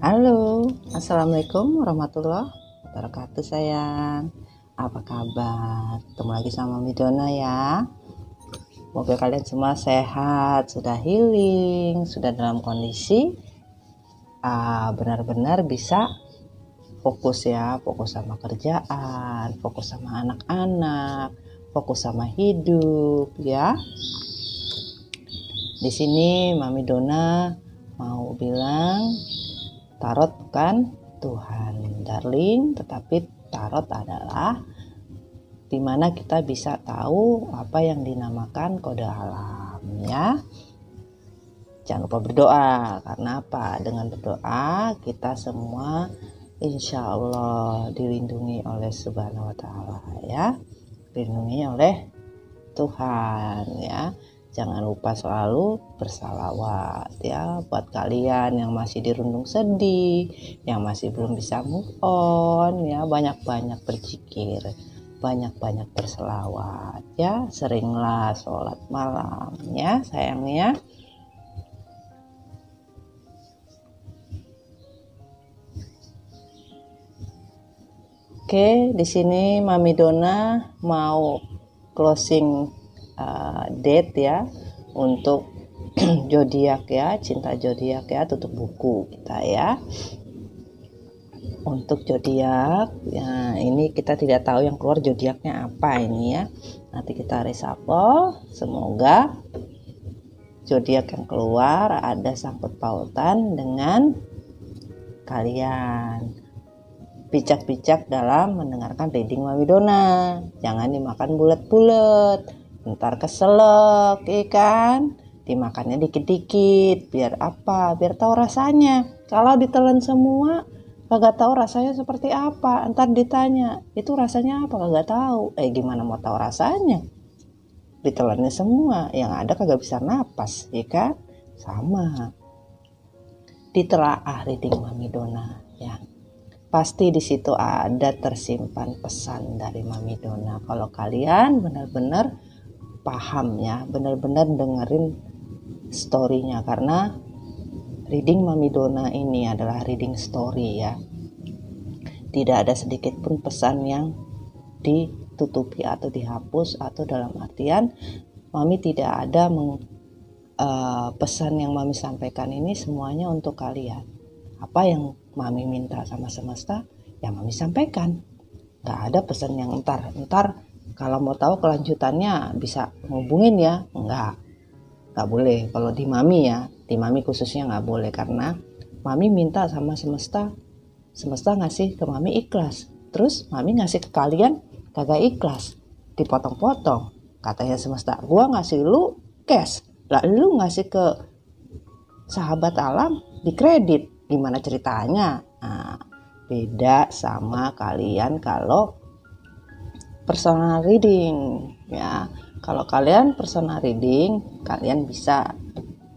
Halo, Assalamualaikum warahmatullahi wabarakatuh sayang. Apa kabar? Ketemu lagi sama Midona ya. Semoga kalian semua sehat, sudah healing, sudah dalam kondisi benar-benar bisa fokus ya, fokus sama kerjaan, fokus sama anak-anak, fokus sama hidup ya. Di sini Mami Dona mau bilang tarot bukan Tuhan, darling, tetapi tarot adalah dimana kita bisa tahu apa yang dinamakan kode alam ya. Jangan lupa berdoa, karena apa? Dengan berdoa kita semua insya Allah dilindungi oleh Subhanahu wa Ta'ala ya, dilindungi oleh Tuhan ya. Jangan lupa selalu bersalawat ya, buat kalian yang masih dirundung sedih, yang masih belum bisa move on ya, banyak-banyak berzikir, banyak-banyak berselawat ya, seringlah sholat malam ya sayangnya. Oke, di sini Mami Dona mau closing date ya untuk zodiak ya, cinta zodiak ya, tutup buku kita ya. Untuk zodiak ya, ini kita tidak tahu yang keluar zodiaknya apa ini ya. Nanti kita reshuffle, semoga zodiak yang keluar ada sangkut pautan dengan kalian. Bijak-bijak dalam mendengarkan reading Mami Dona, jangan dimakan bulat-bulat, ntar keselak ikan, dimakannya dikit-dikit. Biar apa? Biar tahu rasanya. Kalau ditelan semua kagak tahu rasanya seperti apa, ntar ditanya itu rasanya apa, kagak tahu. Gimana mau tahu rasanya? Ditelannya semua, yang ada kagak bisa napas, ya kan? Sama ditelaah reading Mami Dona ya, pasti di situ ada tersimpan pesan dari Mami Dona. Kalau kalian benar-benar paham ya, benar-benar dengerin story-nya, karena reading Mami Dona ini adalah reading story ya. Tidak ada sedikit pun pesan yang ditutupi atau dihapus, atau dalam artian Mami tidak ada pesan yang Mami sampaikan ini semuanya untuk kalian. Apa yang Mami minta sama semesta ya Mami sampaikan. Gak ada pesan yang entar kalau mau tahu kelanjutannya bisa ngubungin ya. Enggak boleh. Kalau di Mami ya, di Mami khususnya nggak boleh, karena Mami minta sama semesta ngasih ke Mami ikhlas. Terus Mami ngasih ke kalian kagak ikhlas, dipotong-potong. Katanya semesta, gua ngasih lu cash, lah lu ngasih ke sahabat alam di kredit, gimana ceritanya? Nah, beda sama kalian kalau personal reading ya. Kalau kalian personal reading, kalian bisa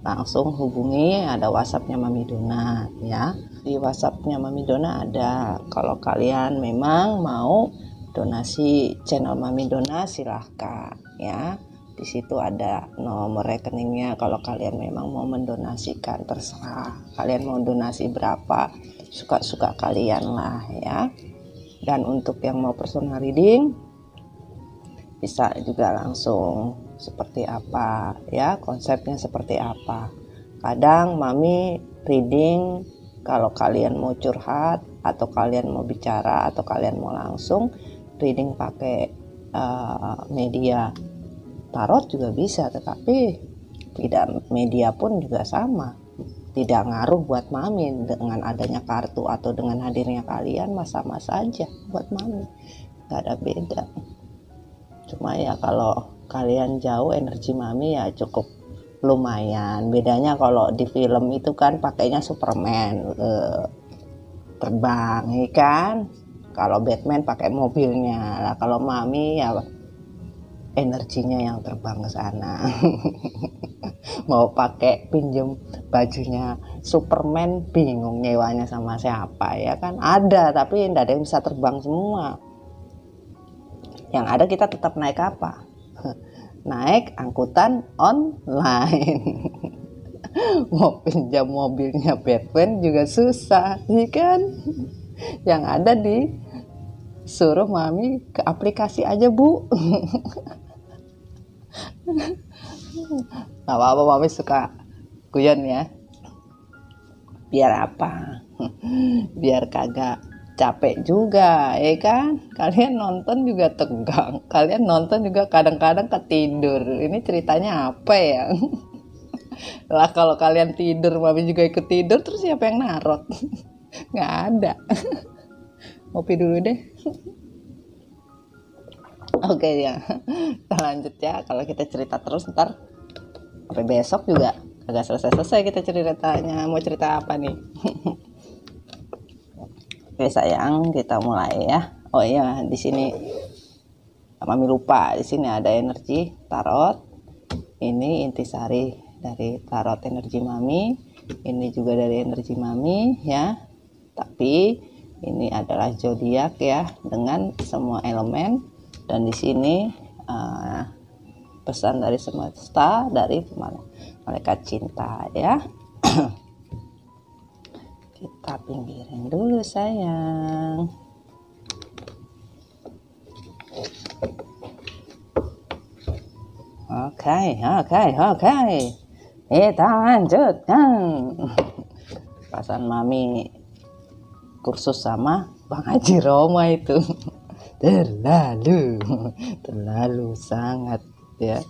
langsung hubungi, ada WhatsAppnya Mami Dona ya. Di WhatsAppnya Mami Dona ada. Kalau kalian memang mau donasi channel Mami Dona, silahkan ya. Di situ ada nomor rekeningnya. Kalau kalian memang mau mendonasikan, terserah. Kalian mau donasi berapa, suka-suka kalian lah ya. Dan untuk yang mau personal reading, bisa juga langsung seperti apa ya, konsepnya seperti apa. Kadang Mami reading kalau kalian mau curhat, atau kalian mau bicara, atau kalian mau langsung reading pakai media tarot juga bisa, tetapi tidak media pun juga sama, tidak ngaruh buat Mami. Dengan adanya kartu atau dengan hadirnya kalian sama saja buat Mami, gak ada beda. Cuma ya kalau kalian jauh, energi Mami ya cukup lumayan. Bedanya kalau di film itu kan pakainya Superman terbang ya kan, kalau Batman pakai mobilnya lah. Kalau Mami ya energinya yang terbang ke sana. Mau pakai pinjem bajunya Superman, bingung nyewanya sama siapa ya kan. Ada, tapi tidak ada yang bisa terbang semua. Yang ada kita tetap naik apa? Naik angkutan online. Mau pinjam mobilnya Batman juga susah, ya kan? Yang ada suruh mami ke aplikasi aja, Bu. Gak apa-apa, mami suka guyon ya. Biar apa? Biar kagak capek juga, ya kan? Kalian nonton juga tegang, kalian nonton juga kadang-kadang ketidur. Ini ceritanya apa ya? Lah kalau kalian tidur, mami juga ikut tidur, terus siapa yang narot? Nggak ada. Ngopi dulu deh. Oke ya, kita lanjut ya. Kalau kita cerita terus ntar sampai besok juga agak selesai kita ceritanya. Mau cerita apa nih? Oke sayang, kita mulai ya. Oh iya, di sini mami lupa. Di sini ada energi tarot. Ini intisari dari tarot energi mami. Ini juga dari energi mami ya. Tapi ini adalah zodiak ya, dengan semua elemen. Dan di sini pesan dari semesta, dari malaikat cinta ya. Kita pinggirin dulu sayang. Oke. Kita lanjutkan. Perasaan mami kursus sama Bang Haji Roma itu terlalu sangat ya.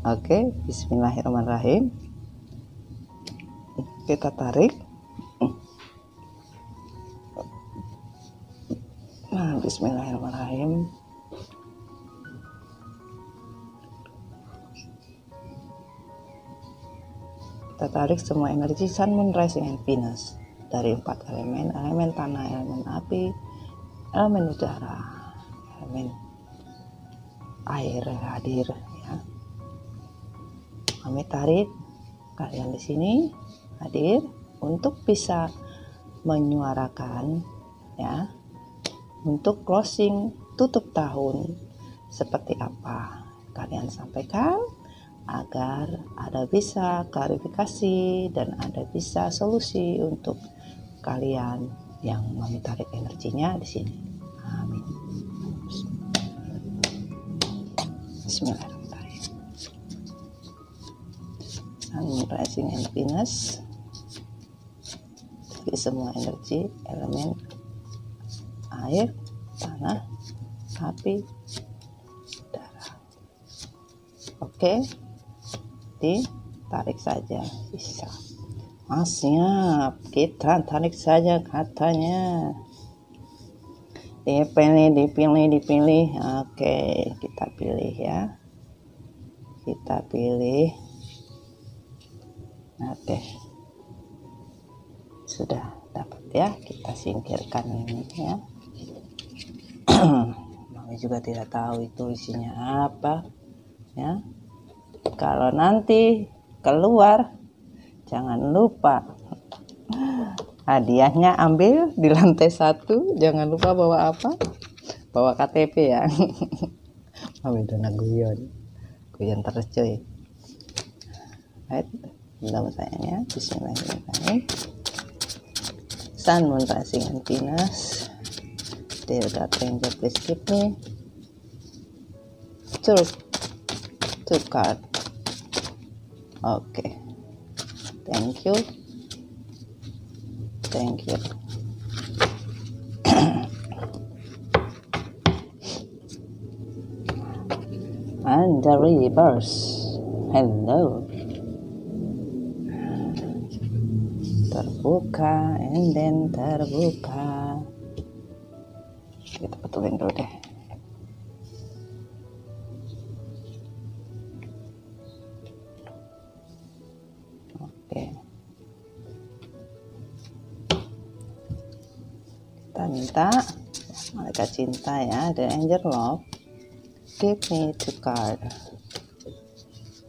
Oke, bismillahirrahmanirrahim. Kita tarik. Nah, bismillahirrahmanirrahim. Kita tarik semua energi Sun, Moon, Rising, and Venus dari 4 elemen: elemen tanah, elemen api, elemen udara, elemen air hadir ya. Kami tarik kalian di sini hadir untuk bisa menyuarakan ya, untuk closing tutup tahun seperti apa kalian sampaikan, agar ada bisa klarifikasi dan ada bisa solusi untuk kalian yang mami tarik energinya di sini. Amin. Bismillahirrahmanirrahim. Sun, Rising, and Venus. Jadi semua energi elemen air, tanah, api, udara. Oke. Tarik saja bisa. Siap, kita tarik saja katanya. Dipilih. Oke, kita pilih ya. Kita pilih. Oke, sudah dapat ya. Kita singkirkan ini ya. Mami juga tidak tahu itu isinya apa ya. Kalau nanti keluar, jangan lupa hadiahnya ambil di lantai 1. Jangan lupa bawa apa? Bawa KTP ya. Mami udah guyon terus cuy. Baik, belum sayangnya. Bismillahirrahmanirrahim. Sun, Moon, Rising, and Venus. Dear God Angel, please give me two card. Okay, thank you. And the reverse. Hello. Terbuka and then terbuka. Kita betulin dulu deh. Kita minta malaikat cinta ya, the angel love, give me 2 card.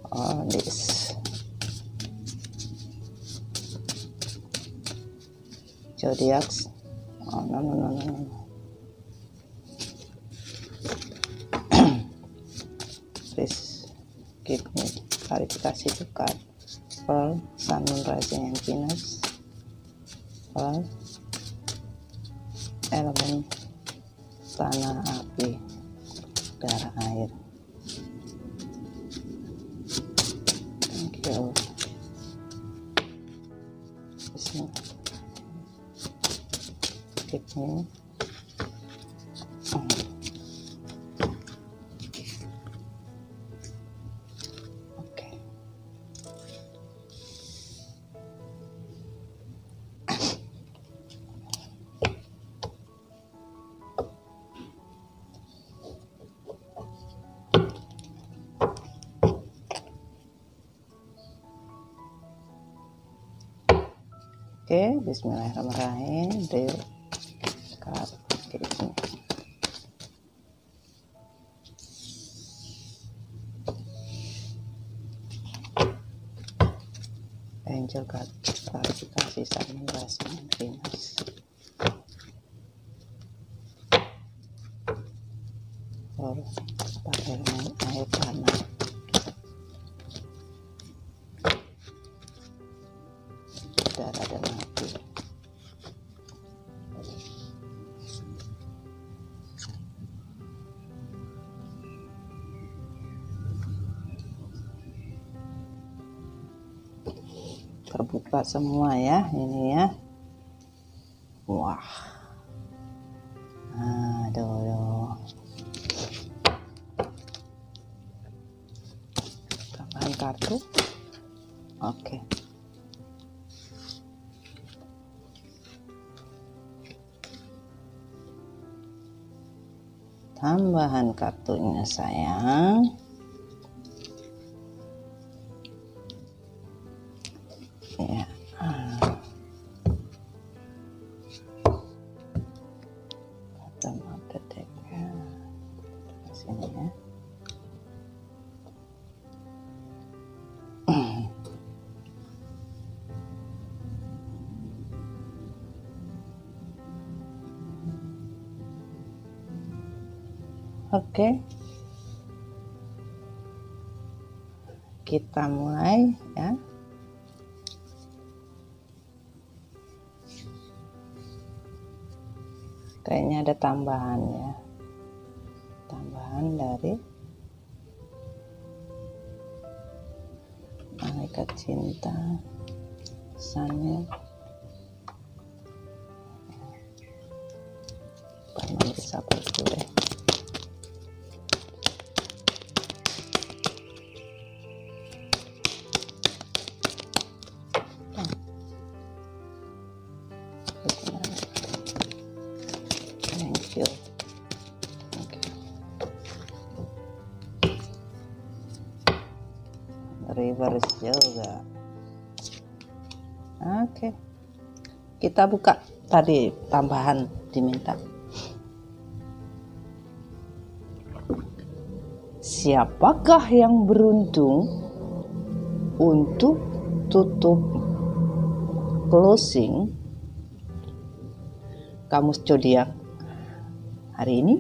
Oh, this zodiacs. Oh no. Please give me klarifikasi 2 card. Pearl, Sun, Moon, Rising, and Venus. Pearl, elemen tanah, api, udara, air. Thank you. Bismillah. Give me. Okay. Oke, bismillahirrahmanirrahim. Deal card kayak gini. Angel card klarifikasi Sun, Rising, and Venus. For elemen air, tanah, udara, dan api. Terbuka semua ya, ini ya. Wah, aduh. Tambahan kartu. Oke. Tambahan kartunya sayang. Ya. Bottom of the deck. Sini ya. Oke. Kita mulai ya. Kayaknya ada tambahan ya. Tambahan dari malaikat cinta, Sun. Bisa dulu deh. Thank you. Reverse juga. Oke. Kita buka tadi tambahan diminta. Siapakah yang beruntung untuk tutup closing kamus zodiak hari ini?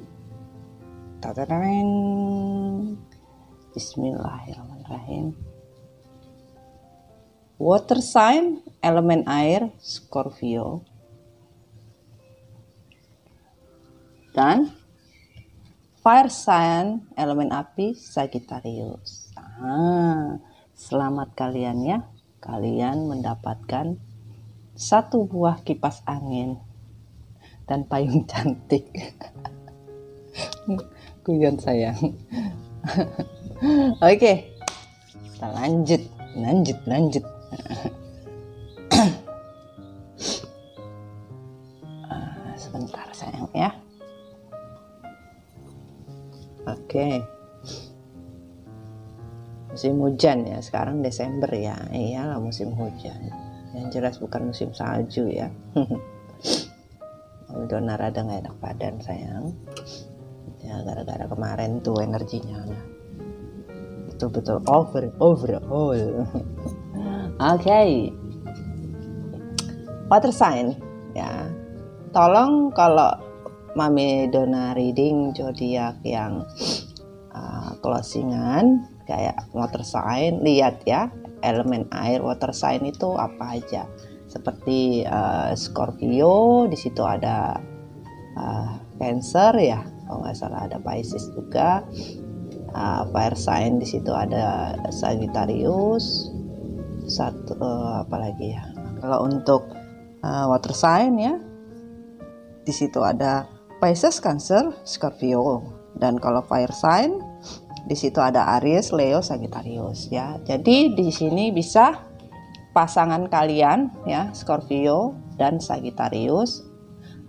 Tadadang. Bismillahirrahmanirrahim. Water sign, elemen air, Scorpio. Dan fire sign, elemen api, Sagittarius. Selamat kalian ya. Kalian mendapatkan satu buah kipas angin dan payung cantik. Guyon sayang. Oke. Kita lanjut. Sebentar sayang ya. Oke. Musim hujan ya, sekarang Desember ya. Iyalah musim hujan. Yang jelas bukan musim salju ya. Donar ada nggak enak badan sayang. Ya gara-gara kemarin tuh energinya betul-betul overall. Oke. Water sign ya. Tolong kalau Mami Dona reading zodiak yang closingan, kayak water sign, lihat ya elemen air water sign itu apa aja. Seperti Scorpio, di situ ada Cancer ya, kalau nggak salah ada Pisces juga. Fire sign di situ ada Sagittarius, apalagi ya. Kalau untuk water sign ya, di situ ada Pisces, Cancer, Scorpio. Dan kalau fire sign di situ ada Aries, Leo, Sagittarius ya. Jadi di sini bisa pasangan kalian ya, Scorpio dan Sagittarius,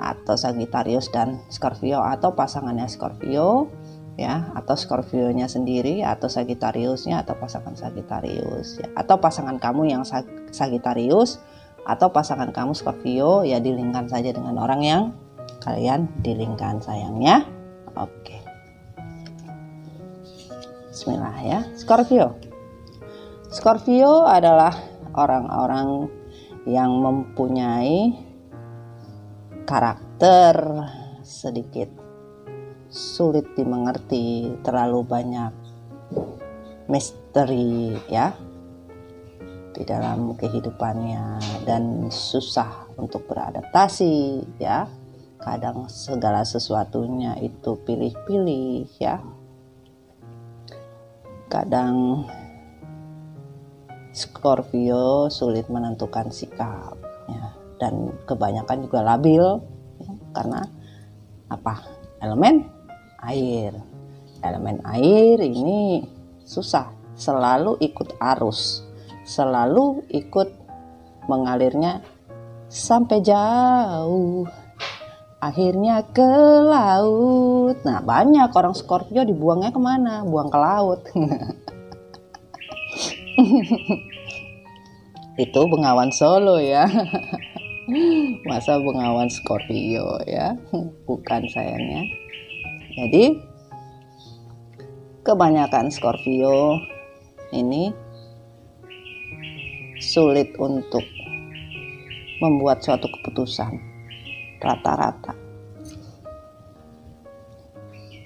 atau Sagittarius dan Scorpio, atau pasangannya Scorpio ya, atau Scorpionya sendiri, atau Sagittariusnya, atau pasangan Sagittarius ya, atau pasangan kamu yang Sagittarius atau pasangan kamu Scorpio ya, dilingkan saja dengan orang yang kalian dilingkan sayangnya. Oke, bismillah ya. Scorpio adalah orang-orang yang mempunyai karakter sedikit sulit dimengerti, terlalu banyak misteri ya di dalam kehidupannya, dan susah untuk beradaptasi ya. Kadang segala sesuatunya itu pilih-pilih ya. Kadang Scorpio sulit menentukan sikap ya, dan kebanyakan juga labil ya, karena apa? Elemen air ini susah, selalu ikut arus, selalu ikut mengalirnya sampai jauh, akhirnya ke laut. Nah, banyak orang Scorpio dibuangnya kemana? Buang ke laut. Itu Bengawan Solo ya. Masa Bengawan Scorpio ya, bukan sayangnya. Jadi kebanyakan Scorpio ini sulit untuk membuat suatu keputusan. Rata-rata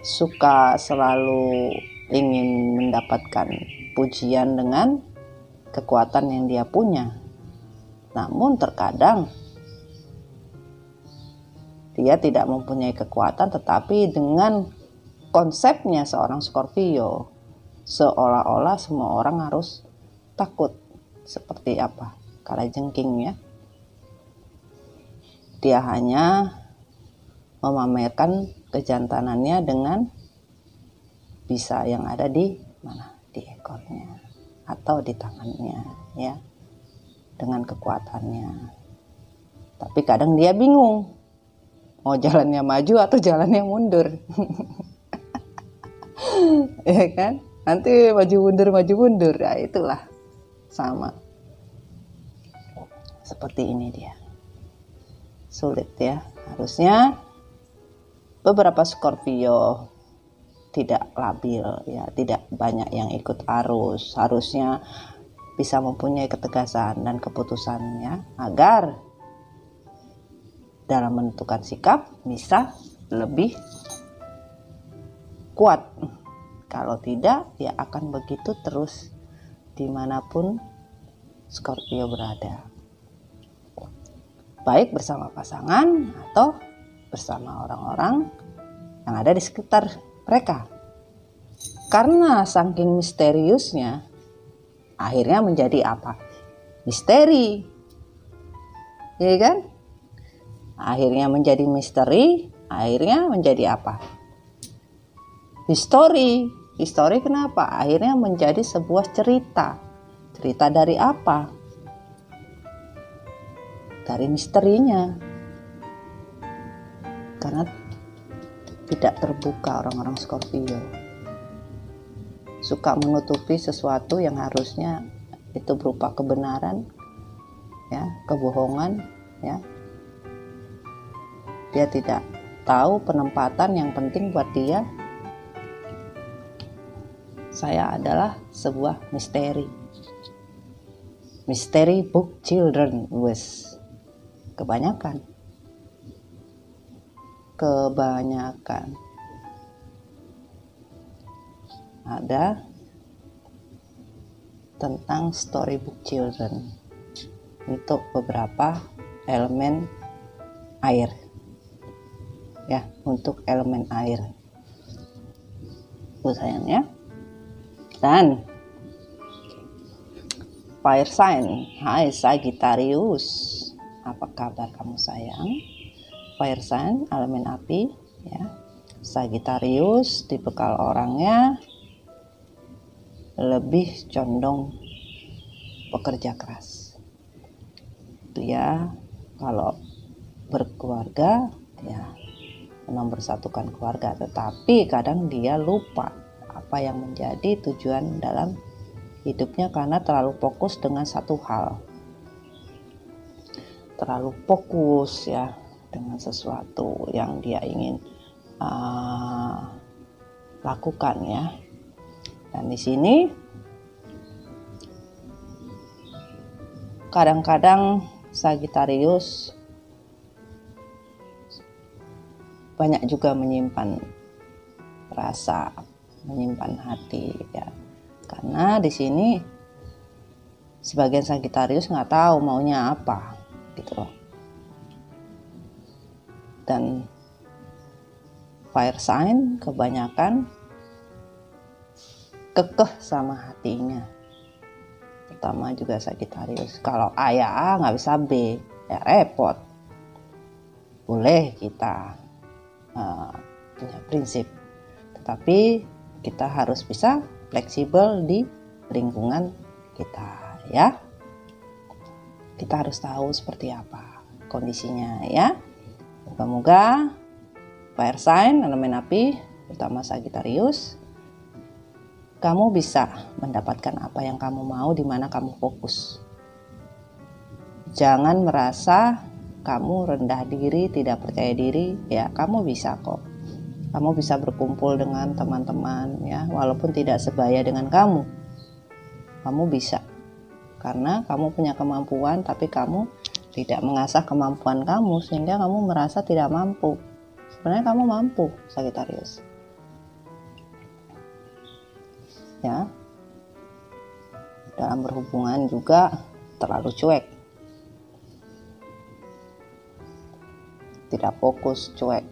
suka selalu ingin mendapatkan pujian dengan kekuatan yang dia punya, namun terkadang dia tidak mempunyai kekuatan, tetapi dengan konsepnya seorang Scorpio seolah-olah semua orang harus takut. Seperti apa? Kalajengking ya. Dia hanya memamerkan kejantanannya dengan bisa yang ada di mana? Di ekornya atau di tangannya ya, dengan kekuatannya. Tapi kadang dia bingung mau jalannya maju atau jalannya mundur. Ya kan? Nanti maju mundur. Nah, itulah sama. Seperti ini dia. Sulit ya. Harusnya beberapa Scorpio tidak labil ya, tidak banyak yang ikut arus. Harusnya bisa mempunyai ketegasan dan keputusannya agar dalam menentukan sikap bisa lebih kuat. Kalau tidak, ya akan begitu terus dimanapun Scorpio berada, baik bersama pasangan atau bersama orang-orang yang ada di sekitar mereka. Karena saking misteriusnya, akhirnya menjadi apa? Misteri, ya kan? Akhirnya menjadi misteri, akhirnya menjadi apa? Histori kenapa? Akhirnya menjadi sebuah cerita. Cerita dari apa? Dari misterinya. Karena tidak terbuka orang-orang Scorpio. Suka menutupi sesuatu yang harusnya itu berupa kebenaran, ya, kebohongan, ya. Dia tidak tahu penempatan yang penting buat dia. Saya adalah sebuah misteri. Misteri book children, wes. Kebanyakan. Ada tentang Storybook Children untuk beberapa elemen air. Ya, untuk elemen air. Tuh sayang ya. Dan fire sign. Hai Sagittarius. Apa kabar kamu sayang? Fire sign, elemen api ya. Sagittarius tipikal orangnya lebih condong pekerja keras. Dia kalau berkeluarga ya mempersatukan keluarga, tetapi kadang dia lupa apa yang menjadi tujuan dalam hidupnya karena terlalu fokus dengan satu hal, terlalu fokus ya dengan sesuatu yang dia ingin lakukan ya. Dan di sini kadang-kadang Sagittarius banyak juga menyimpan rasa, menyimpan hati ya. Karena di sini sebagian Sagittarius nggak tahu maunya apa gitu loh. Dan fire sign kebanyakan kekeh sama hatinya. Terutama juga Sagittarius. Kalau A ya A, nggak bisa B, ya repot. Boleh kita punya prinsip, tetapi kita harus bisa fleksibel di lingkungan kita ya. Kita harus tahu seperti apa kondisinya ya. Semoga fire sign elemen api terutama Sagittarius, kamu bisa mendapatkan apa yang kamu mau di mana kamu fokus. Jangan merasa kamu rendah diri, tidak percaya diri ya. Kamu bisa kok. Kamu bisa berkumpul dengan teman-teman ya, walaupun tidak sebaya dengan kamu. Kamu bisa. Karena kamu punya kemampuan tapi kamu tidak mengasah kemampuan kamu sehingga kamu merasa tidak mampu. Sebenarnya kamu mampu, Sagittarius. Ya. Dalam berhubungan juga terlalu cuek. Tidak fokus, cuek.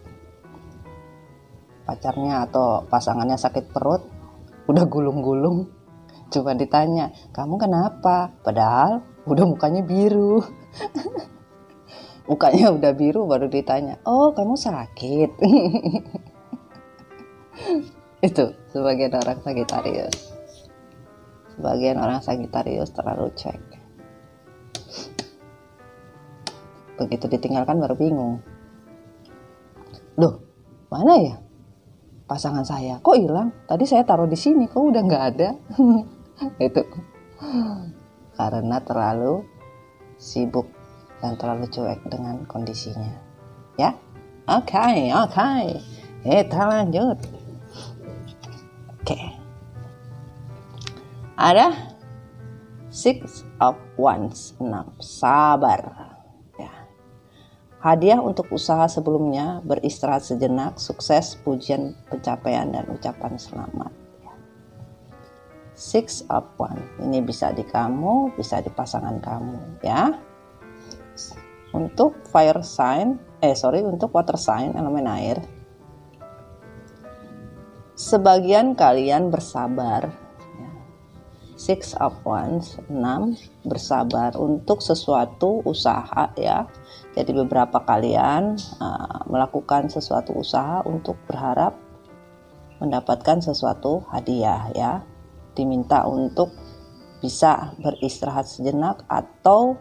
Pacarnya atau pasangannya sakit perut, udah gulung-gulung, coba ditanya, kamu kenapa? Padahal udah mukanya biru. Mukanya udah biru baru ditanya, oh kamu sakit. Itu sebagian orang Sagittarius. Sebagian orang Sagittarius terlalu cuek. Begitu ditinggalkan baru bingung. Loh, mana ya pasangan saya? Kok hilang? Tadi saya taruh di sini, kok udah nggak ada? Itu karena terlalu sibuk dan terlalu cuek dengan kondisinya. Ya, oke. Kita lanjut. Oke. Ada Six of Wands, 6. Sabar. Hadiah untuk usaha sebelumnya, beristirahat sejenak, sukses, pujian, pencapaian, dan ucapan selamat. Six of Wands, ini bisa di kamu, bisa di pasangan kamu ya. Untuk untuk water sign, elemen air. Sebagian kalian bersabar. Six of Wands, 6, bersabar untuk sesuatu usaha ya. Jadi beberapa kalian melakukan sesuatu usaha untuk berharap mendapatkan sesuatu hadiah ya. Diminta untuk bisa beristirahat sejenak atau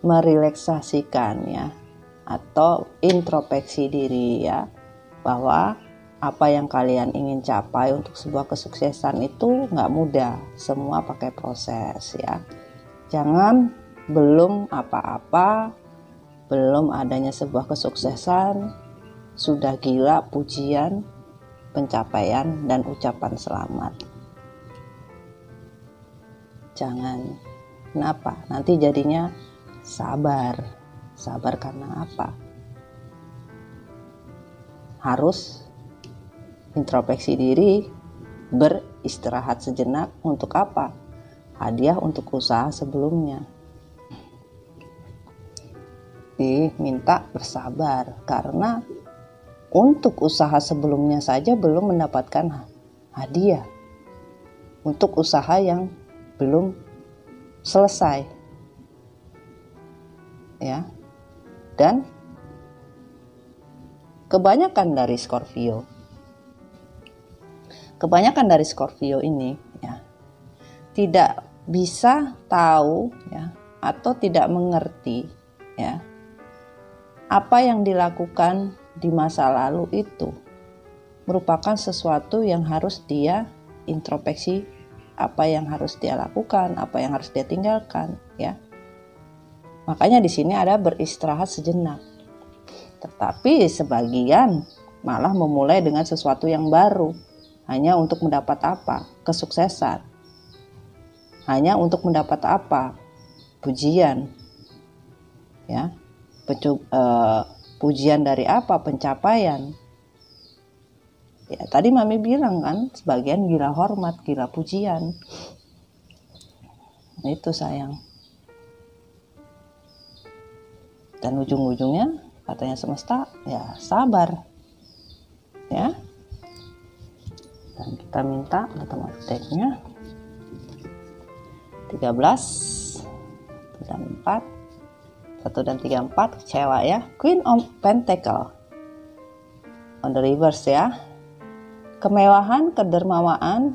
merelaksasikan ya, atau introspeksi diri ya, bahwa apa yang kalian ingin capai untuk sebuah kesuksesan itu nggak mudah, semua pakai proses ya. Jangan belum apa-apa, belum adanya sebuah kesuksesan, sudah gila pujian, pencapaian, dan ucapan selamat. Jangan. Kenapa? Nanti jadinya sabar. Sabar karena apa? Harus introspeksi diri, beristirahat sejenak. Untuk apa? Hadiah untuk usaha sebelumnya. Diminta bersabar karena untuk usaha sebelumnya saja belum mendapatkan hadiah. Untuk usaha yang belum selesai. Ya. Dan kebanyakan dari Scorpio ini ya tidak bisa tahu ya atau tidak mengerti ya apa yang dilakukan di masa lalu itu merupakan sesuatu yang harus dia introspeksi, apa yang harus dia lakukan, apa yang harus dia tinggalkan ya. Makanya di sini ada beristirahat sejenak. Tetapi sebagian malah memulai dengan sesuatu yang baru hanya untuk mendapat apa? Kesuksesan. Hanya untuk mendapat apa? Pujian. Ya. Pujian dari apa? Pencapaian. Ya, tadi Mami bilang kan, sebagian gila hormat, gila pujian. Itu sayang. Dan ujung-ujungnya katanya semesta, ya sabar. Ya. Dan kita minta otomatis deck-nya 13 dan 4 1 dan 3, 4 kecewa ya. Queen of Pentacle on the reverse ya. Kemewahan, kedermawaan,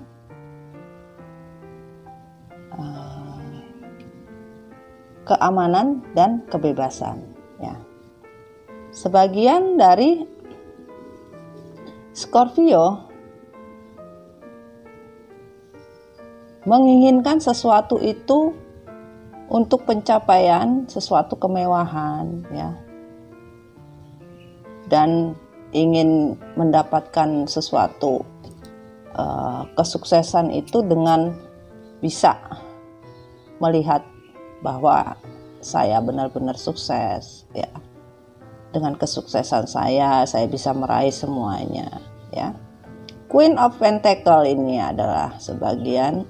keamanan dan kebebasan ya. Sebagian dari Scorpio menginginkan sesuatu itu untuk pencapaian sesuatu kemewahan ya, dan ingin mendapatkan sesuatu kesuksesan itu dengan bisa melihat bahwa saya benar-benar sukses ya. Dengan kesuksesan saya bisa meraih semuanya ya. Queen of Pentacle ini adalah sebagian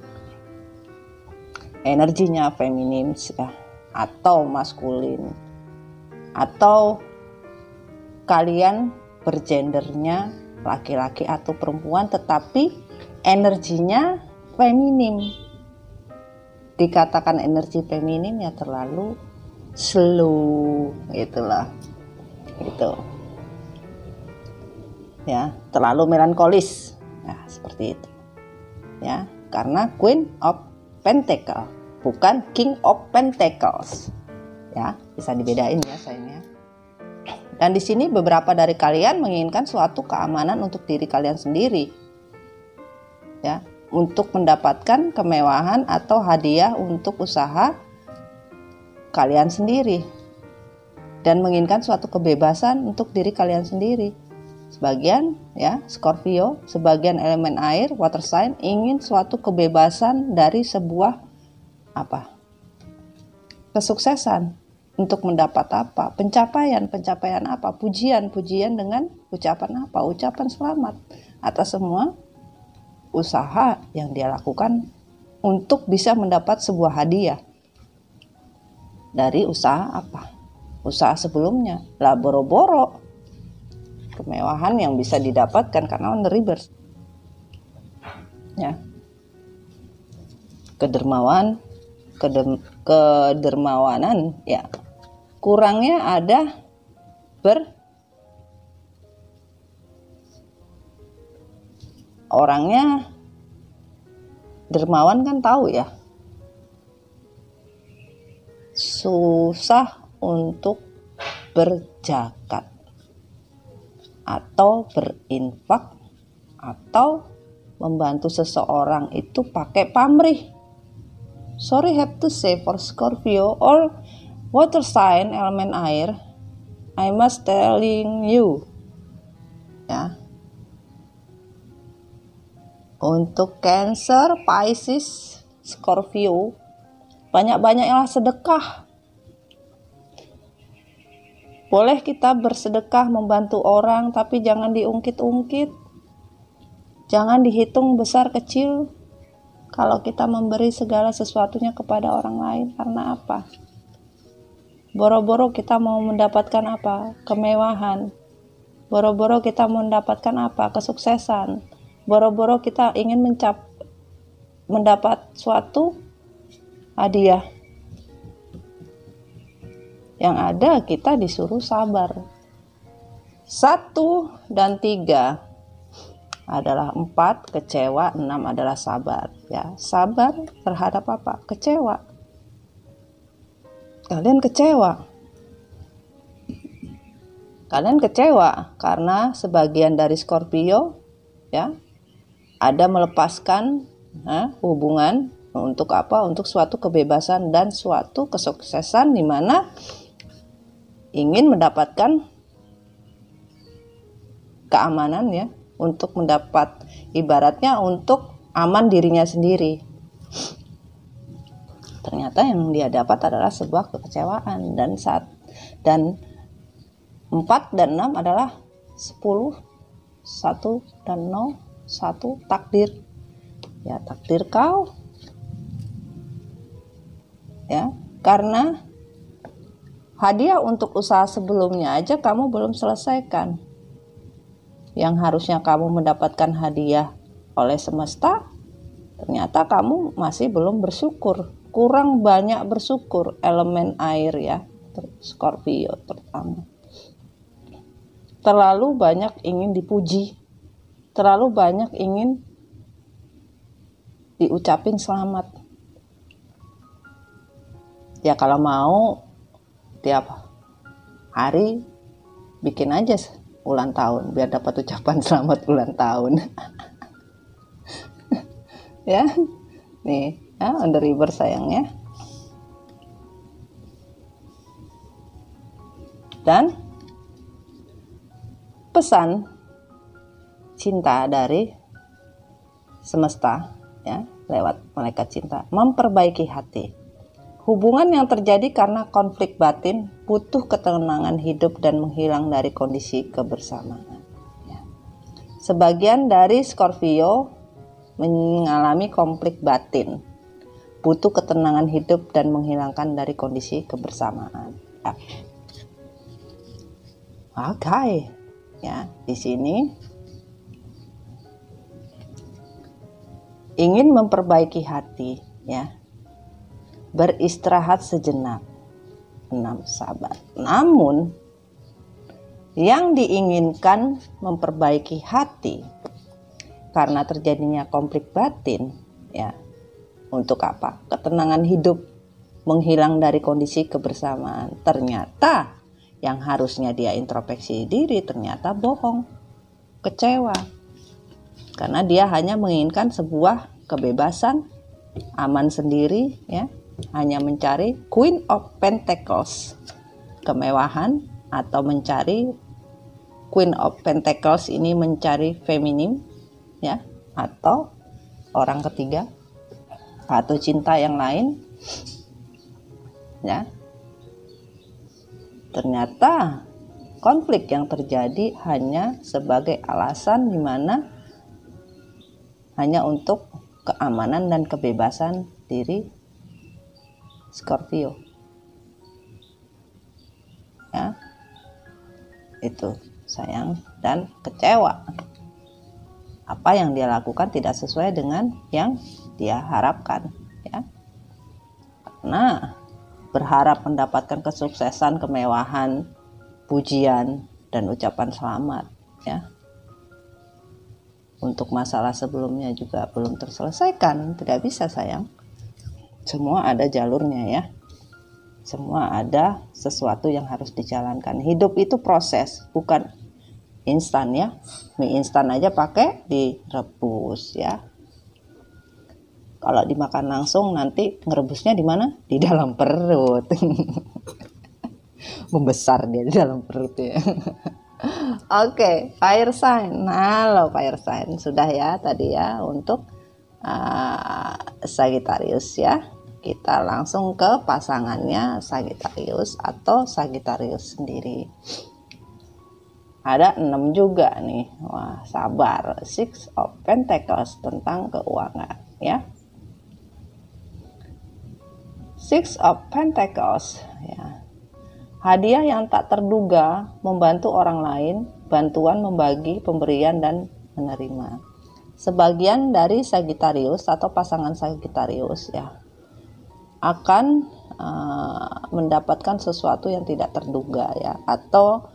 energinya feminim ya, atau maskulin, atau kalian bergendernya laki-laki atau perempuan tetapi energinya feminim. Dikatakan energi feminim ya terlalu slow itulah gitu ya, terlalu melankolis ya, seperti itu ya, karena Queen of Pentacle bukan King of Pentacles ya, bisa dibedain ya sayangnya. Dan di sini beberapa dari kalian menginginkan suatu keamanan untuk diri kalian sendiri ya, untuk mendapatkan kemewahan atau hadiah untuk usaha kalian sendiri, dan menginginkan suatu kebebasan untuk diri kalian sendiri. Sebagian ya Scorpio, sebagian elemen air, water sign, ingin suatu kebebasan dari sebuah apa? Kesuksesan untuk mendapat apa? Pencapaian apa? Pujian dengan ucapan apa? Ucapan selamat atas semua usaha yang dia lakukan untuk bisa mendapat sebuah hadiah dari usaha apa? Usaha sebelumnya. Lah boro-boro kemewahan yang bisa didapatkan karena on the reverse ya. Kedermawanan ya, kurangnya ada orangnya dermawan kan tahu ya, susah untuk berzakat atau berinfak atau membantu seseorang itu pakai pamrih. Sorry have to say for Scorpio or water sign elemen air, I must telling you ya. Untuk Cancer, Pisces, Scorpio, banyak-banyaklah sedekah. Boleh kita bersedekah membantu orang, tapi jangan diungkit-ungkit. Jangan dihitung besar kecil kalau kita memberi segala sesuatunya kepada orang lain. Karena apa? Boro-boro kita mau mendapatkan apa? Kemewahan. Boro-boro kita mau mendapatkan apa? Kesuksesan. Boro-boro kita ingin mendapat suatu hadiah. Yang ada kita disuruh sabar. 1 dan 3 adalah 4, kecewa, 6 adalah sabar. Ya, sabar terhadap apa? Kecewa. Kalian kecewa. Kalian kecewa karena sebagian dari Scorpio ya ada melepaskan hubungan untuk apa? Untuk suatu kebebasan dan suatu kesuksesan di mana ingin mendapatkan keamanan ya, untuk mendapat ibaratnya untuk aman dirinya sendiri. Ternyata yang dia dapat adalah sebuah kekecewaan dan 4 dan 6 adalah 10, 1 dan 0, 1 takdir. Ya, takdir kau. Ya, karena hadiah untuk usaha sebelumnya aja kamu belum selesaikan. Yang harusnya kamu mendapatkan hadiah oleh semesta, ternyata kamu masih belum bersyukur. Kurang banyak bersyukur, elemen air ya, Scorpio terutama. Terlalu banyak ingin dipuji, terlalu banyak ingin diucapin selamat. Ya kalau mau tiap hari bikin aja ulang tahun biar dapat ucapan selamat ulang tahun. Ya, nih ya, on the river sayangnya. Dan pesan cinta dari semesta ya lewat malaikat cinta, memperbaiki hati. Hubungan yang terjadi karena konflik batin butuh ketenangan hidup dan menghilang dari kondisi kebersamaan ya. Sebagian dari Scorpio mengalami konflik batin, butuh ketenangan hidup dan menghilangkan dari kondisi kebersamaan ya. Oke. Ya, di sini ingin memperbaiki hati ya. Beristirahat sejenak. 6 sabar. Namun yang diinginkan memperbaiki hati karena terjadinya konflik batin ya. Untuk apa? Ketenangan hidup, menghilang dari kondisi kebersamaan. Ternyata yang harusnya dia introspeksi diri ternyata bohong, kecewa. Karena dia hanya menginginkan sebuah kebebasan, aman sendiri ya, hanya mencari Queen of Pentacles, kemewahan, atau mencari Queen of Pentacles ini mencari feminim ya, atau orang ketiga atau cinta yang lain ya. Ternyata konflik yang terjadi hanya sebagai alasan di mana hanya untuk keamanan dan kebebasan diri Scorpio. Ya. Itu sayang dan kecewa. Apa yang dia lakukan tidak sesuai dengan yang dia harapkan, ya. Karena berharap mendapatkan kesuksesan, kemewahan, pujian, dan ucapan selamat ya. Untuk masalah sebelumnya juga belum terselesaikan, tidak bisa sayang. Semua ada jalurnya ya. Semua ada sesuatu yang harus dijalankan. Hidup itu proses, bukan instan ya. Mie instan aja pakai direbus ya. Kalau dimakan langsung nanti ngerebusnya di mana? Di dalam perut. Membesar dia di dalam perut ya. Oke, fire sign. Halo fire sign. Sudah ya tadi ya untuk Sagittarius ya. Kita langsung ke pasangannya Sagittarius atau Sagittarius sendiri. Ada 6 juga nih. Wah, sabar. Six of Pentacles tentang keuangan ya. Six of Pentacles ya. Hadiah yang tak terduga membantu orang lain, bantuan membagi, pemberian dan menerima. Sebagian dari Sagittarius atau pasangan Sagittarius ya akan mendapatkan sesuatu yang tidak terduga ya, atau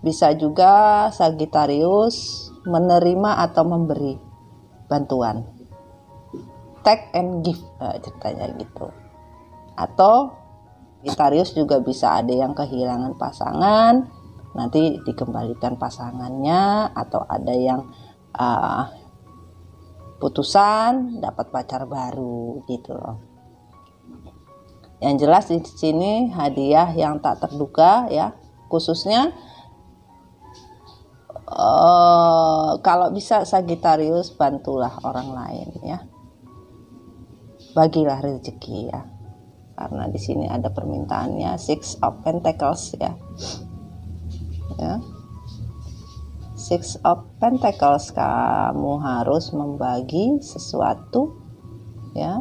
bisa juga Sagittarius menerima atau memberi bantuan, take and give ceritanya gitu. Atau Sagittarius juga bisa ada yang kehilangan pasangan, nanti dikembalikan pasangannya, atau ada yang putusan dapat pacar baru gitu loh. Yang jelas di sini hadiah yang tak terduga ya, khususnya kalau bisa Sagittarius bantulah orang lain ya, bagilah rezeki ya, karena di sini ada permintaannya Six of Pentacles ya. Six of Pentacles, kamu harus membagi sesuatu ya,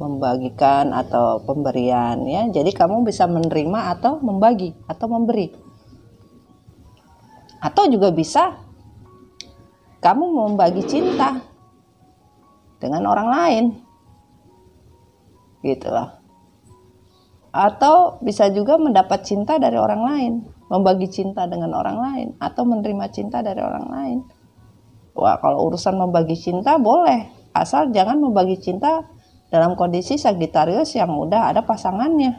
membagikan atau pemberian ya. Jadi kamu bisa menerima atau membagi atau memberi. Atau juga bisa kamu membagi cinta dengan orang lain gitu loh. Atau bisa juga mendapat cinta dari orang lain, membagi cinta dengan orang lain, atau menerima cinta dari orang lain. Wah, kalau urusan membagi cinta boleh, asal jangan membagi cinta dalam kondisi Sagittarius yang udah ada pasangannya.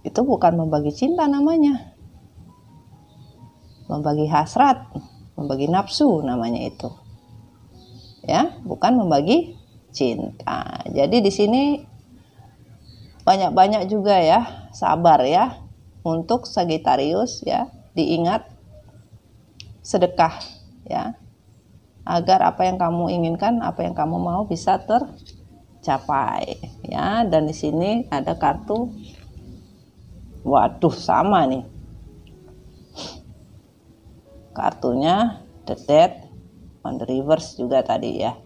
Itu bukan membagi cinta namanya. Membagi hasrat, membagi nafsu namanya itu. Ya, bukan membagi cinta. Jadi di sini banyak-banyak juga ya, sabar ya untuk Sagittarius ya, diingat sedekah ya, agar apa yang kamu inginkan, apa yang kamu mau bisa tercapai ya. Dan di sini ada kartu, waduh sama nih kartunya, The Death on the reverse juga tadi ya.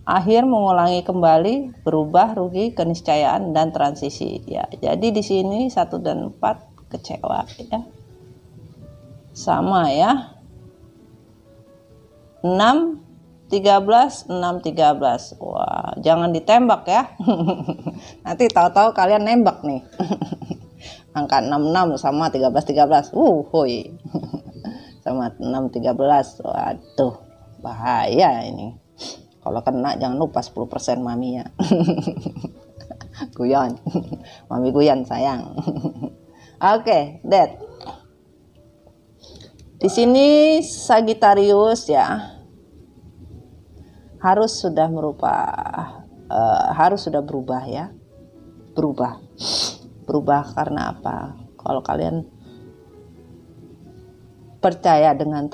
Akhir, mengulangi kembali, berubah, rugi, keniscayaan dan transisi ya. Jadi di sini 1 dan 4 kecewa ya. Sama ya. 6 13 6 13. Wah, jangan ditembak ya. Nanti tahu-tahu kalian nembak nih. Angka 66 sama 13 13. Hoi. Sama 6 13. Waduh, bahaya ini. Kalau kena jangan lupa 10% mami ya. Guyon. Mami guyon sayang. Oke, Death. Di sini Sagittarius ya harus sudah berubah ya. Berubah karena apa? Kalau kalian percaya dengan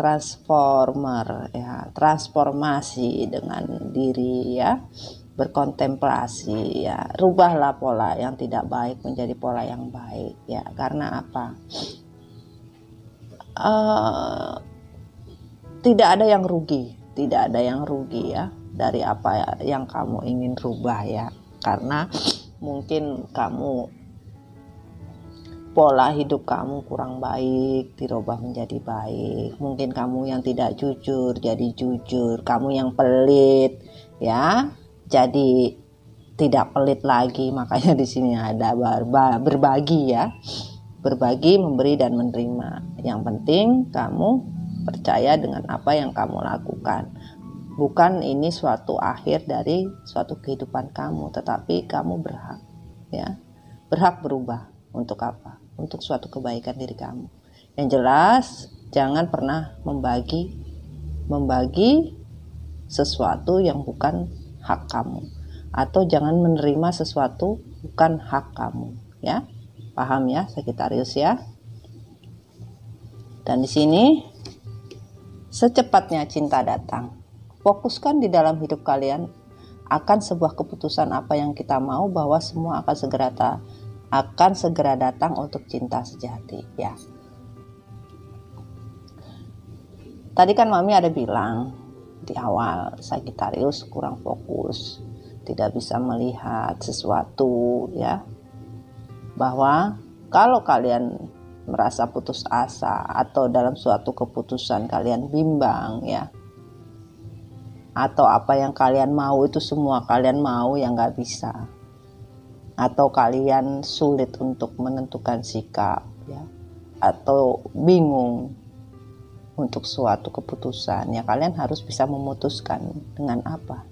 transformasi dengan diri ya, berkontemplasi ya, rubahlah pola yang tidak baik menjadi pola yang baik ya. Karena apa? Tidak ada yang rugi ya dari apa yang kamu ingin rubah ya. Karena mungkin pola hidup kamu kurang baik, dirubah menjadi baik. Mungkin kamu yang tidak jujur jadi jujur, kamu yang pelit ya jadi tidak pelit lagi. Makanya di sini ada berbagi ya, berbagi, memberi dan menerima. Yang penting kamu percaya dengan apa yang kamu lakukan. Bukan ini suatu akhir dari suatu kehidupan kamu, tetapi kamu berhak ya, berhak berubah. Untuk apa? Untuk suatu kebaikan diri kamu. Yang jelas jangan pernah membagi sesuatu yang bukan hak kamu, atau jangan menerima sesuatu bukan hak kamu ya. Paham ya Sagittarius ya? Dan di sini secepatnya cinta datang. Fokuskan di dalam hidup kalian akan sebuah keputusan apa yang kita mau, bahwa semua akan segera akan segera datang untuk cinta sejati ya. Tadi kan Mami ada bilang di awal, Sagittarius kurang fokus, tidak bisa melihat sesuatu ya. Bahwa kalau kalian merasa putus asa atau dalam suatu keputusan kalian bimbang ya, atau apa yang kalian mau itu semua kalian mau yang gak bisa, atau kalian sulit untuk menentukan sikap ya, atau bingung untuk suatu keputusan ya, kalian harus bisa memutuskan dengan apa?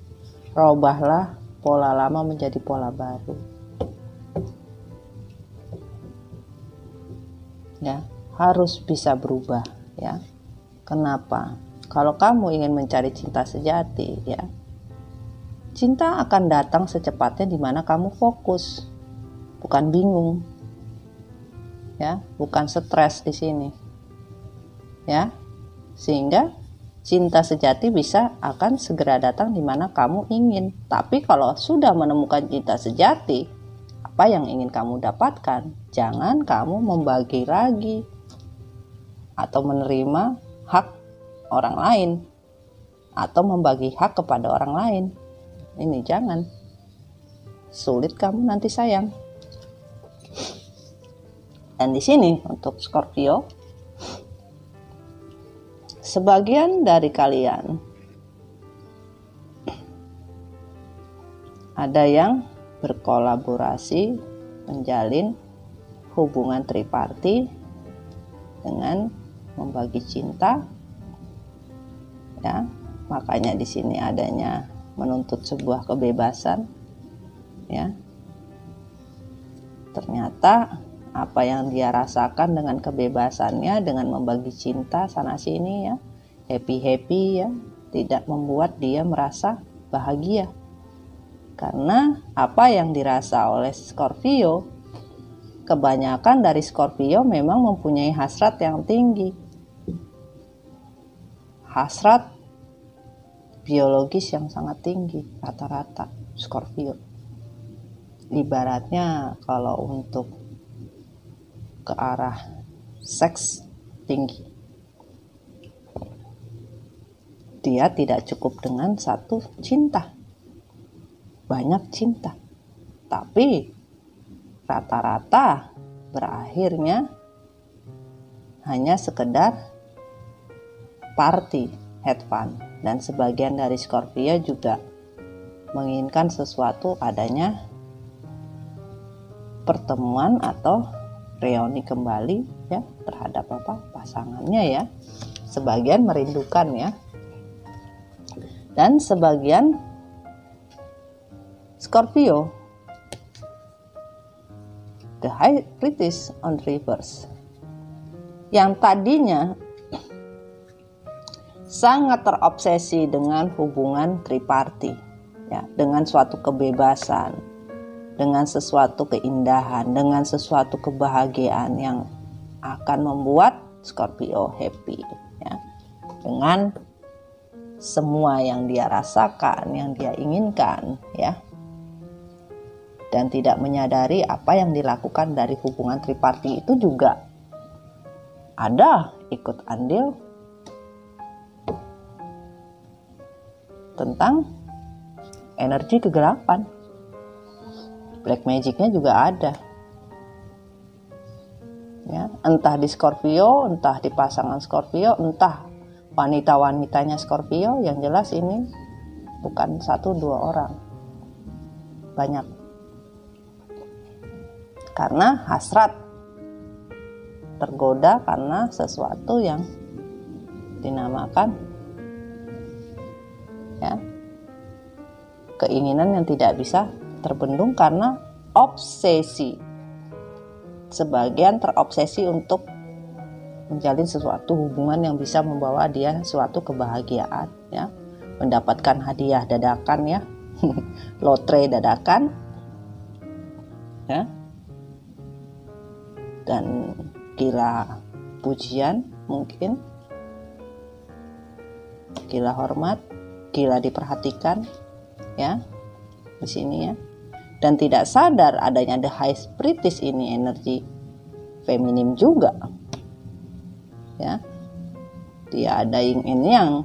Robahlah pola lama menjadi pola baru ya, harus bisa berubah ya. Kenapa? Kalau kamu ingin mencari cinta sejati ya, cinta akan datang secepatnya di mana kamu fokus, bukan bingung ya, bukan stres di sini ya. Sehingga cinta sejati bisa akan segera datang di mana kamu ingin. Tapi kalau sudah menemukan cinta sejati, apa yang ingin kamu dapatkan, jangan kamu membagi lagi atau menerima hak orang lain atau membagi hak kepada orang lain. Ini jangan. Sulit kamu nanti sayang. Dan di sini untuk Scorpio, sebagian dari kalian ada yang berkolaborasi menjalin hubungan triparti dengan membagi cinta ya. Makanya di sini adanya menuntut sebuah kebebasan ya. Ternyata apa yang dia rasakan dengan kebebasannya, dengan membagi cinta sana sini ya, happy ya, tidak membuat dia merasa bahagia. Karena apa yang dirasa oleh Scorpio, kebanyakan dari Scorpio memang mempunyai hasrat yang tinggi, hasrat biologis yang sangat tinggi rata-rata Scorpio. Ibaratnya kalau untuk ke arah seks tinggi, dia tidak cukup dengan satu cinta, banyak cinta, tapi rata-rata berakhirnya hanya sekedar party, have fun. Dan sebagian dari Scorpio juga menginginkan sesuatu adanya pertemuan atau reuni kembali ya terhadap pasangannya ya. Sebagian merindukan ya. Dan sebagian Scorpio, the High Priestess on reverse, yang tadinya sangat terobsesi dengan hubungan triparti ya, dengan suatu kebebasan, dengan sesuatu keindahan, dengan sesuatu kebahagiaan yang akan membuat Scorpio happy ya, dengan semua yang dia rasakan, yang dia inginkan ya, dan tidak menyadari apa yang dilakukan dari hubungan triparti itu juga ada ikut andil tentang energi kegelapan. Black magicnya juga ada ya, entah di Scorpio, entah di pasangan Scorpio, entah wanita-wanitanya Scorpio. Yang jelas ini bukan 1-2 orang, banyak, karena hasrat tergoda karena sesuatu yang dinamakan ya, keinginan yang tidak bisa terbendung karena obsesi. Sebagian terobsesi untuk menjalin sesuatu hubungan yang bisa membawa dia suatu kebahagiaan ya, mendapatkan hadiah dadakan ya, lotre dadakan ya, dan gila pujian mungkin, gila hormat, gila diperhatikan ya di sini ya. dan tidak sadar adanya the high spiritus ini energi feminim juga. Ya. Dia ada yin and yang.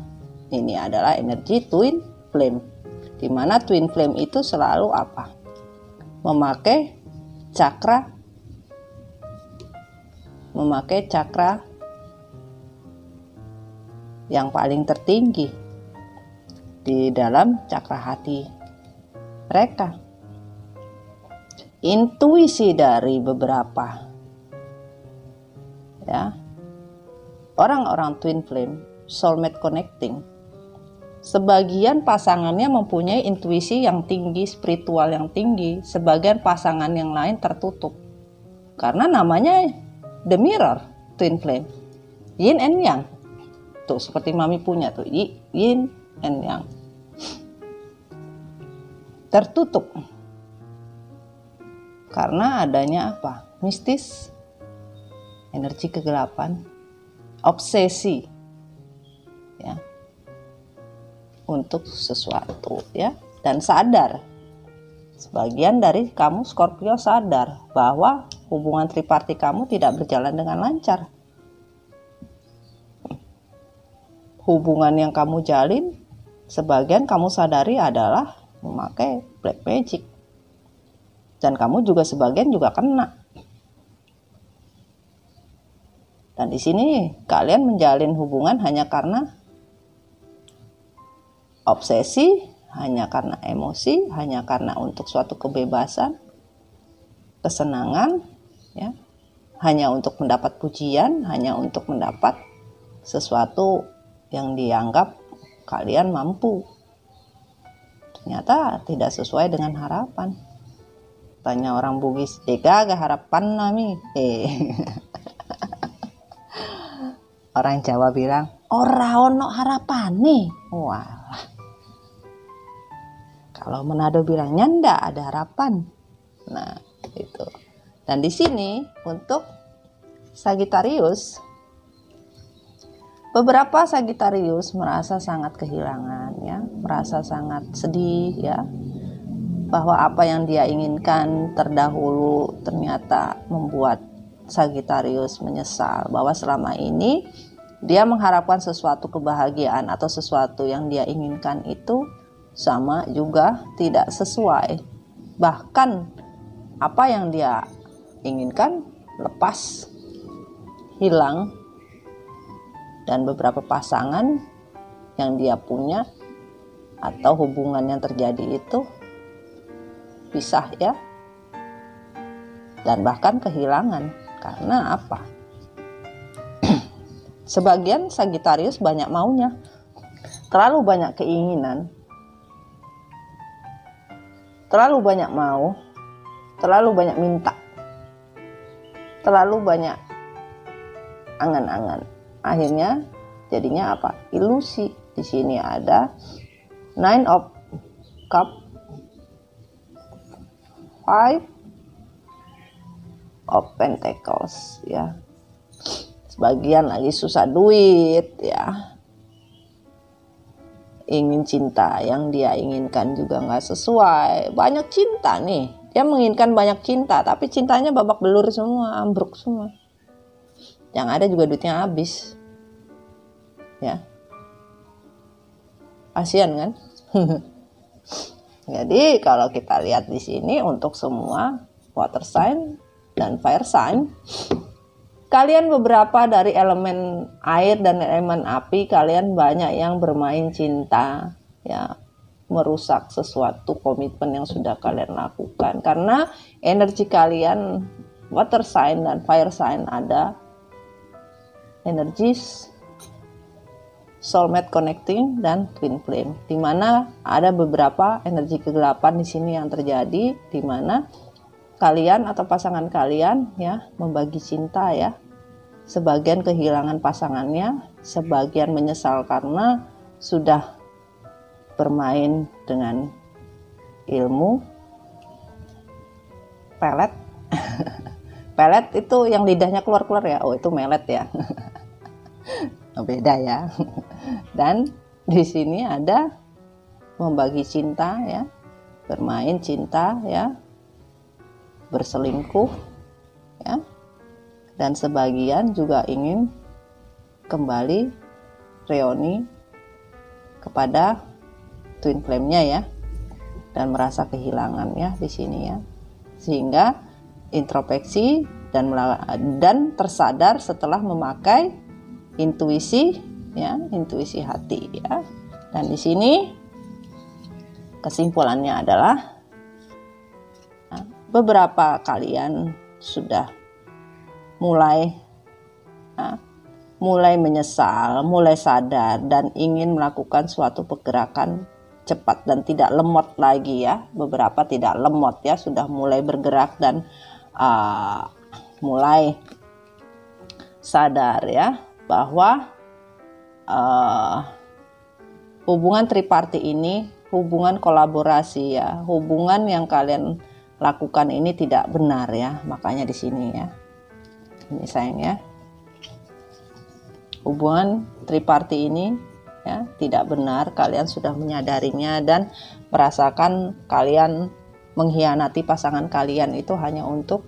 Ini adalah energi twin flame. Di mana twin flame itu selalu apa? Memakai cakra yang paling tertinggi di dalam cakra hati mereka. Intuisi dari beberapa orang-orang twin flame, soulmate connecting, sebagian pasangannya mempunyai intuisi yang tinggi, spiritual yang tinggi, sebagian pasangan yang lain tertutup. Karena namanya the mirror twin flame, yin and yang. Tuh seperti mami punya tuh, yin and yang. Tertutup. Karena adanya apa? Mistis, energi kegelapan, obsesi ya untuk sesuatu ya, dan sadar. Sebagian dari kamu Scorpio sadar bahwa hubungan triparti kamu tidak berjalan dengan lancar. Hubungan yang kamu jalin, sebagian kamu sadari adalah memakai black magic. Dan kamu juga sebagian juga kena. Dan di sini kalian menjalin hubungan hanya karena obsesi, hanya karena emosi, hanya karena untuk suatu kebebasan, kesenangan, ya, hanya untuk mendapat pujian, hanya untuk mendapat sesuatu yang dianggap kalian mampu. Ternyata tidak sesuai dengan harapan. Tanya orang Bugis, gak harapan nami. Orang Jawa bilang, ora ono harapan nih. Walah. Kalau Manado bilang nyanda ada harapan. Nah, itu. Dan di sini untuk Sagittarius, beberapa Sagittarius merasa sangat kehilangan ya, merasa sangat sedih ya, bahwa apa yang dia inginkan terdahulu ternyata membuat Sagittarius menyesal bahwa selama ini dia mengharapkan sesuatu kebahagiaan atau sesuatu yang dia inginkan itu sama juga tidak sesuai. Bahkan apa yang dia inginkan lepas, hilang, dan beberapa pasangan yang dia punya atau hubungan yang terjadi itu pisah ya, dan bahkan kehilangan. Karena apa? Sebagian Sagittarius banyak maunya, terlalu banyak keinginan, terlalu banyak mau, terlalu banyak minta, terlalu banyak angan-angan. Akhirnya jadinya apa? Ilusi. Di sini ada Nine of Cup, Five of Pentacles ya. Sebagian lagi susah duit ya. Ingin cinta yang dia inginkan juga nggak sesuai. Banyak cinta nih. Dia menginginkan banyak cinta, tapi cintanya babak belur semua, ambruk semua. Yang ada juga duitnya habis. Ya. Kasian kan? Jadi kalau kita lihat di sini untuk semua water sign dan fire sign, kalian beberapa dari elemen air dan elemen api, kalian banyak yang bermain cinta, ya, merusak sesuatu komitmen yang sudah kalian lakukan. Karena energi kalian water sign dan fire sign ada energi soulmate connecting dan twin flame, di mana ada beberapa energi kegelapan di sini yang terjadi, di mana kalian atau pasangan kalian ya membagi cinta ya. Sebagian kehilangan pasangannya, sebagian menyesal karena sudah bermain dengan ilmu pelet. Pelet itu yang lidahnya keluar-keluar ya. Oh, itu melet ya. Beda ya. Dan di sini ada membagi cinta ya, bermain cinta ya, berselingkuh, ya, dan sebagian juga ingin kembali reuni kepada twin flame-nya ya, dan merasa kehilangan ya di sini ya, sehingga introspeksi dan tersadar setelah memakai intuisi ya, intuisi hati ya. Dan di sini kesimpulannya adalah beberapa kalian sudah mulai menyesal, mulai sadar dan ingin melakukan suatu pergerakan cepat dan tidak lemot lagi ya. Beberapa tidak lemot ya, sudah mulai bergerak dan mulai sadar ya bahwa hubungan triparti ini hubungan kolaborasi ya, hubungan yang kalian lakukan ini tidak benar ya. Makanya di sini ya, ini sayang ya, hubungan triparti ini ya tidak benar. Kalian sudah menyadarinya dan merasakan kalian mengkhianati pasangan kalian itu hanya untuk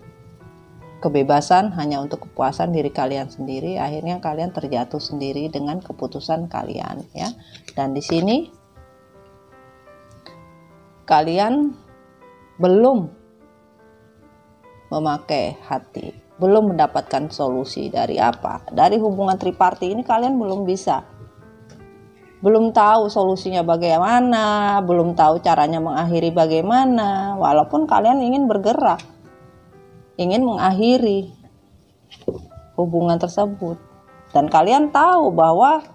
kebebasan, hanya untuk kepuasan diri kalian sendiri. Akhirnya kalian terjatuh sendiri dengan keputusan kalian ya. Dan di sini kalian belum memakai hati, belum mendapatkan solusi dari apa? Dari hubungan triparti ini kalian belum bisa. Belum tahu solusinya bagaimana, belum tahu caranya mengakhiri bagaimana, walaupun kalian ingin bergerak, ingin mengakhiri hubungan tersebut. Dan kalian tahu bahwa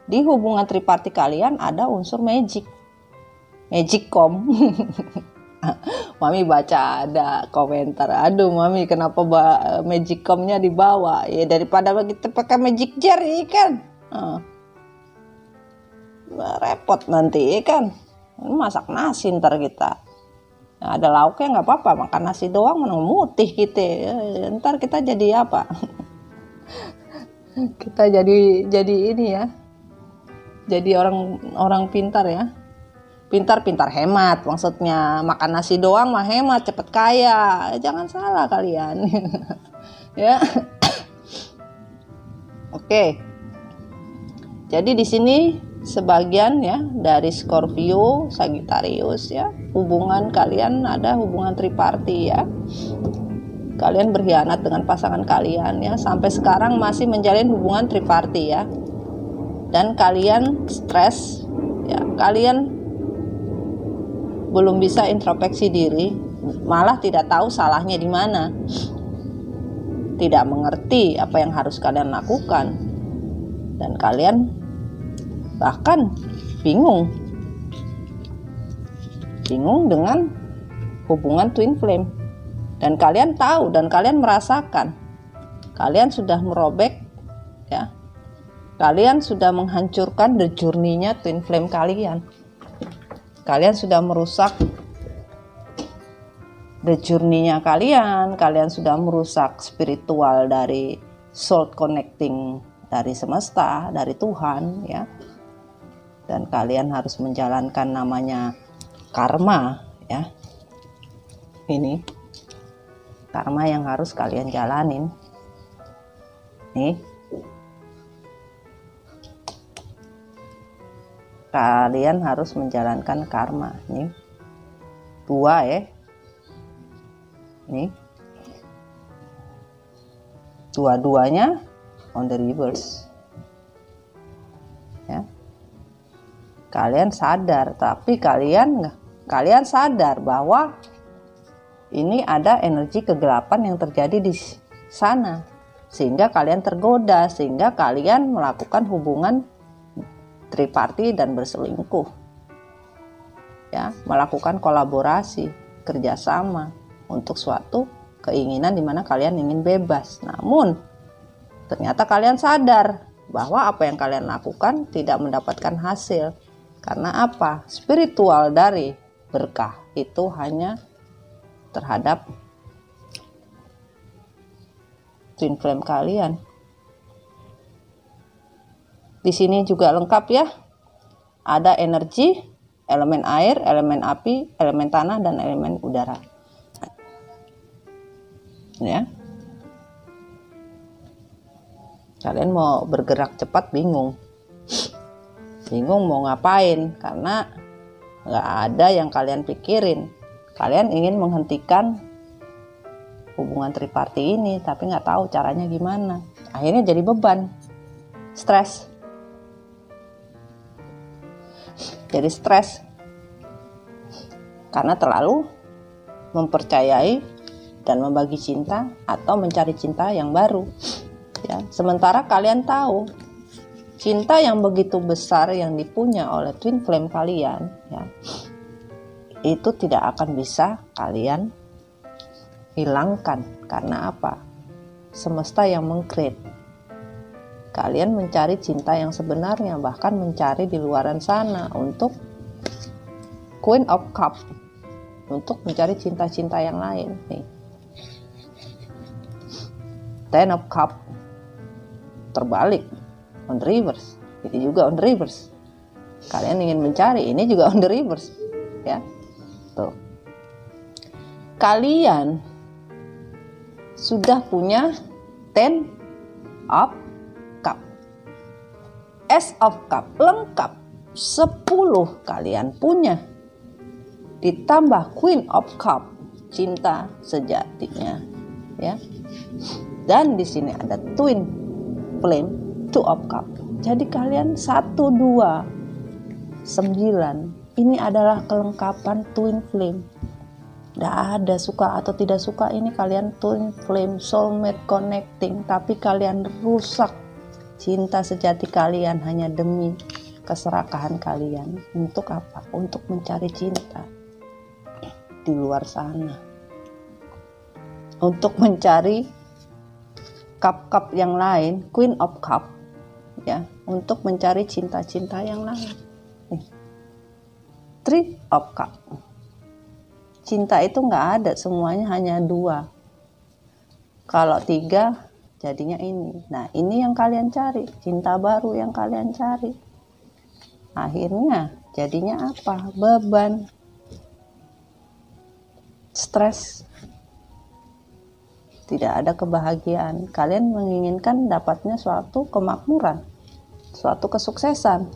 di hubungan triparti kalian ada unsur magicom. Mami baca ada komentar, aduh Mami kenapa magicomnya dibawa ya, daripada kita pakai magic jar ya kan, repot nanti ya kan, masak nasi ntar kita. Nah, ada lauknya nggak apa-apa, makan nasi doang menang mutih kita. Ntar kita jadi apa? Kita jadi ini ya. Jadi orang pintar ya. Pintar hemat maksudnya. Makan nasi doang mah hemat, cepet kaya. Jangan salah kalian. Ya. Oke. Jadi di sini sebagian ya dari Scorpio, Sagittarius ya, hubungan kalian ada hubungan triparti ya. Kalian berkhianat dengan pasangan kalian ya, sampai sekarang masih menjalin hubungan triparti ya. Dan kalian stres ya, kalian belum bisa introspeksi diri, malah tidak tahu salahnya di mana. Tidak mengerti apa yang harus kalian lakukan. Dan kalian bahkan bingung dengan hubungan twin flame. Dan kalian tahu dan kalian merasakan kalian sudah merobek ya, kalian sudah menghancurkan the journey-nya twin flame kalian. Kalian sudah merusak the journey-nya kalian sudah merusak spiritual dari soul connecting dari semesta, dari Tuhan ya. Dan kalian harus menjalankan namanya karma ya. Ini karma yang harus kalian jalanin nih. Kalian harus menjalankan karma nih. Dua ya. Nih. Dua-duanya on the reverse. Ya. Kalian sadar, tapi kalian sadar bahwa ini ada energi kegelapan yang terjadi di sana, sehingga kalian tergoda, sehingga kalian melakukan hubungan triparti dan berselingkuh ya, melakukan kolaborasi, kerjasama untuk suatu keinginan di mana kalian ingin bebas. Namun ternyata kalian sadar bahwa apa yang kalian lakukan tidak mendapatkan hasil. Karena apa? Spiritual dari berkah itu hanya terhadap twin flame kalian. Di sini juga lengkap ya. Ada energi, elemen air, elemen api, elemen tanah, dan elemen udara. ya. Kalian mau bergerak cepat bingung mau ngapain, karena nggak ada yang kalian pikirin. Kalian ingin menghentikan hubungan triparti ini, tapi nggak tahu caranya gimana. Akhirnya jadi beban, stres. Jadi stres karena terlalu mempercayai dan membagi cinta atau mencari cinta yang baru. Ya, sementara kalian tahu cinta yang begitu besar yang dipunya oleh twin flame kalian, ya, itu tidak akan bisa kalian hilangkan. Karena apa? Semesta yang meng-create. Kalian mencari cinta yang sebenarnya, bahkan mencari di luaran sana untuk Queen of Cup, untuk mencari cinta-cinta yang lain. Nih, Ten of Cup terbalik, on the reverse. Ini juga on the reverse. Kalian ingin mencari, ini juga on the reverse, ya. Tuh. Kalian sudah punya Ten of Cup, Ace of Cup, lengkap 10 kalian punya. Ditambah Queen of Cup, cinta sejatinya, ya. Dan di sini ada twin flame, Two of Cup. Jadi kalian 1, 2, 9. Ini adalah kelengkapan twin flame. Gak ada suka atau tidak suka, ini kalian twin flame, soulmate connecting. Tapi kalian rusak cinta sejati kalian hanya demi keserakahan kalian. Untuk apa? Untuk mencari cinta di luar sana. Untuk mencari cup-cup yang lain, Queen of Cup, ya, untuk mencari cinta-cinta yang lain. Nih, Three of Cup. Cinta itu nggak ada, semuanya hanya 2. Kalau 3 jadinya ini. Nah, ini yang kalian cari, cinta baru yang kalian cari. Akhirnya jadinya apa? Beban, stres, tidak ada kebahagiaan. Kalian menginginkan dapatnya suatu kemakmuran, suatu kesuksesan,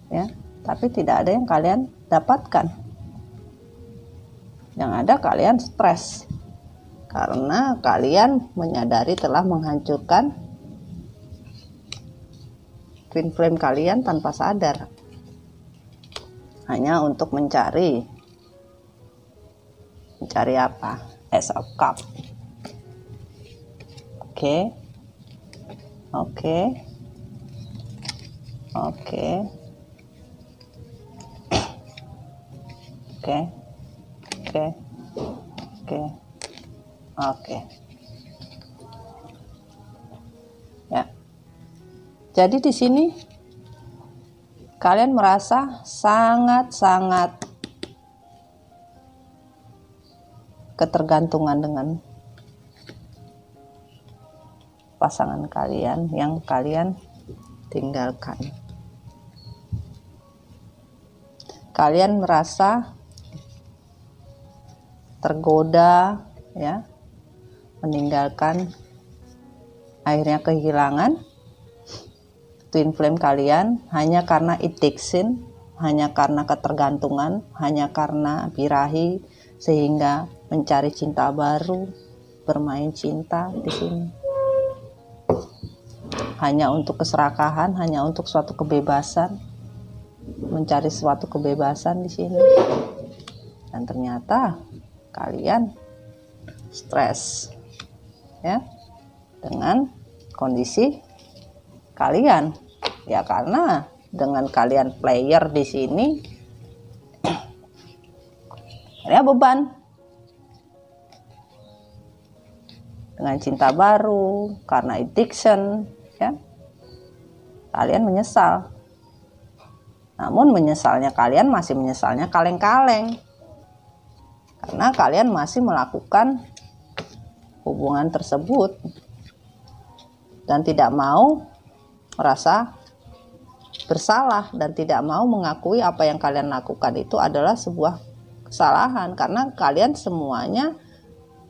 ya, tapi tidak ada yang kalian dapatkan. Yang ada kalian stres karena kalian menyadari telah menghancurkan twin flame kalian tanpa sadar, hanya untuk mencari apa? Ace of Cup. Oke. Ya. Jadi di sini kalian merasa sangat ketergantungan dengan pasangan kalian yang kalian tinggalkan. Kalian merasa tergoda, ya, meninggalkan, akhirnya kehilangan twin flame kalian hanya karena addiction, hanya karena ketergantungan, hanya karena birahi, sehingga mencari cinta baru, bermain cinta di sini. Hanya untuk keserakahan, hanya untuk suatu kebebasan, mencari suatu kebebasan di sini. Dan ternyata kalian stres, ya, dengan kondisi kalian. Ya, karena dengan kalian player di sini, ya, beban. Dengan cinta baru, karena addiction, ya, kalian menyesal. Namun menyesalnya kalian masih menyesalnya kaleng-kaleng, karena kalian masih melakukan hubungan tersebut dan tidak mau merasa bersalah dan tidak mau mengakui apa yang kalian lakukan itu adalah sebuah kesalahan, karena kalian semuanya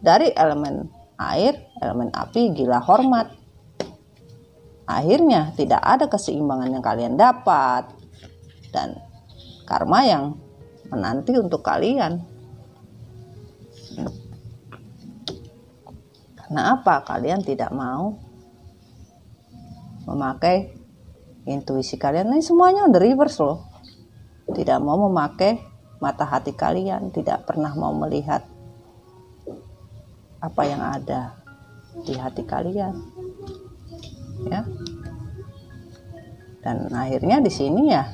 dari elemen air, elemen api, gila hormat. Akhirnya tidak ada keseimbangan yang kalian dapat dan karma yang menanti untuk kalian. Karena apa? Kalian tidak mau memakai intuisi kalian. Ini semuanya on the reverse loh. Tidak mau memakai mata hati kalian, tidak pernah mau melihat apa yang ada di hati kalian. Ya. Dan akhirnya di sini ya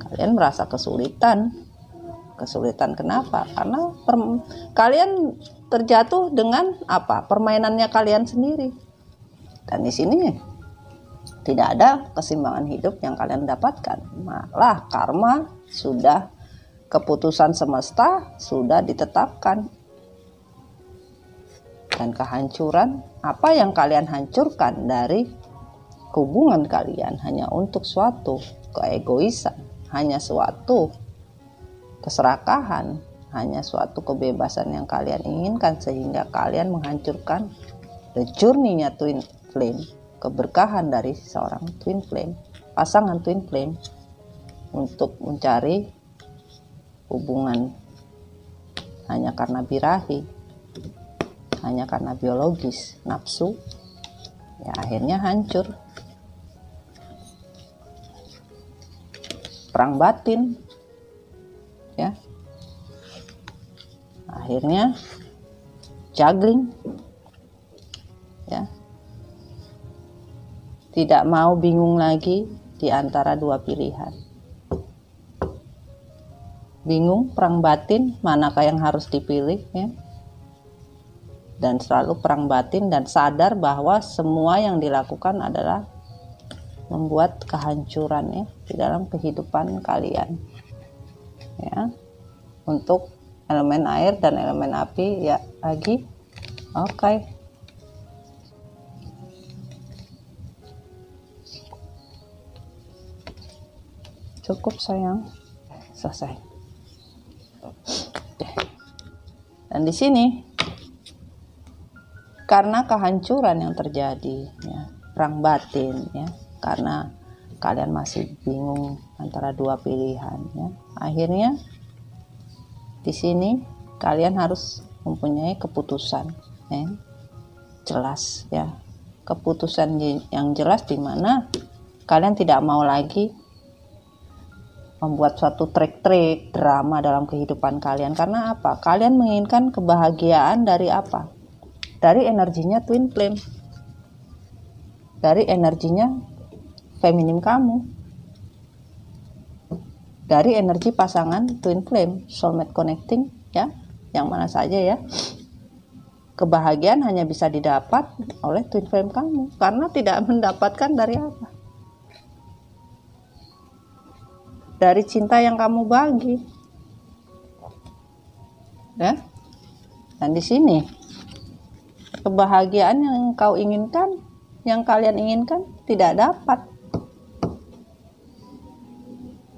kalian merasa kesulitan. Kesulitan kenapa? Karena kalian terjatuh dengan apa? Permainannya kalian sendiri. Dan di sini tidak ada keseimbangan hidup yang kalian dapatkan. Malah karma sudah, keputusan semesta sudah ditetapkan. Dan kehancuran, apa yang kalian hancurkan dari hubungan kalian hanya untuk suatu keegoisan, hanya suatu keserakahan, hanya suatu kebebasan yang kalian inginkan, sehingga kalian menghancurkan the journey-nya twin flame, keberkahan dari seorang twin flame, pasangan twin flame, untuk mencari hubungan hanya karena birahi, hanya karena biologis, nafsu, ya akhirnya hancur. Perang batin, ya, akhirnya juggling, ya, tidak mau bingung lagi di antara dua pilihan. Bingung, perang batin, manakah yang harus dipilih, ya. Dan selalu perang batin dan sadar bahwa semua yang dilakukan adalah membuat kehancuran, ya, di dalam kehidupan kalian, ya. Untuk elemen air dan elemen api, ya lagi oke. Cukup sayang, selesai. Dan di sini karena kehancuran yang terjadi, ya, perang batin, ya, karena kalian masih bingung antara dua pilihan, ya, akhirnya di sini kalian harus mempunyai keputusan, ya, jelas, ya, keputusan yang jelas, di mana kalian tidak mau lagi membuat suatu trik-trik drama dalam kehidupan kalian. Karena apa? Kalian menginginkan kebahagiaan dari apa? Dari energinya twin flame, dari energinya feminim kamu, dari energi pasangan twin flame, soulmate connecting, ya, yang mana saja, ya. Kebahagiaan hanya bisa didapat oleh twin flame kamu, karena tidak mendapatkan dari apa? Dari cinta yang kamu bagi, ya. Dan di sini kebahagiaan yang kau inginkan, yang kalian inginkan, tidak dapat.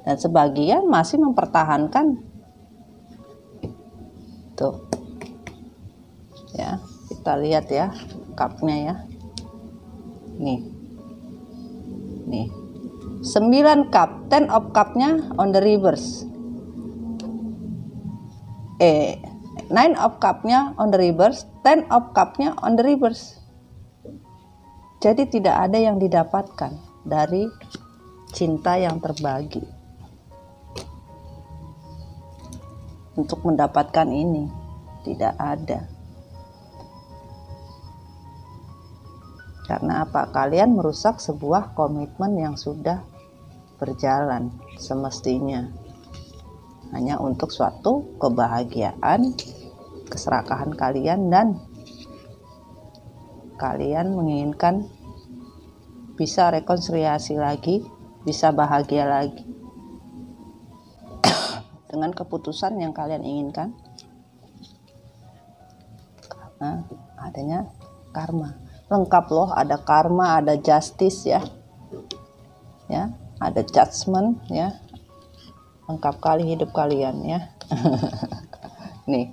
Dan sebagian masih mempertahankan. Tuh, ya, kita lihat, ya, cupnya, ya. Nih 9 cup, 10 of cupnya on the reverse, 9 of cupnya on the reverse, 10 of cupnya on the reverse. Jadi tidak ada yang didapatkan dari cinta yang terbagi. Untuk mendapatkan ini tidak ada. Karena apa? Kalian merusak sebuah komitmen yang sudah berjalan semestinya, hanya untuk suatu kebahagiaan, keserakahan kalian, dan kalian menginginkan bisa rekonsiliasi lagi, bisa bahagia lagi dengan keputusan yang kalian inginkan, karena adanya karma. Lengkap loh, ada karma, ada justice, ya, ada judgment, ya, lengkap kali hidup kalian, ya. Nih,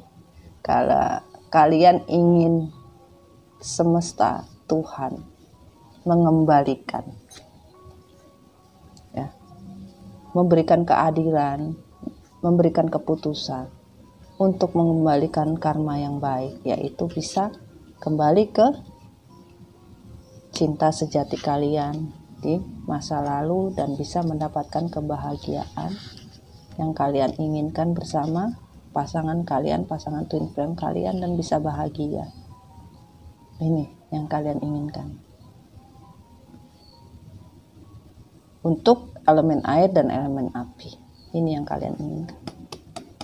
kalau kalian ingin semesta Tuhan mengembalikan, ya, memberikan keadilan, memberikan keputusan untuk mengembalikan karma yang baik, yaitu bisa kembali ke cinta sejati kalian di masa lalu dan bisa mendapatkan kebahagiaan yang kalian inginkan bersama pasangan kalian, pasangan twin flame kalian, dan bisa bahagia. Ini yang kalian inginkan. Untuk elemen air dan elemen api, ini yang kalian inginkan.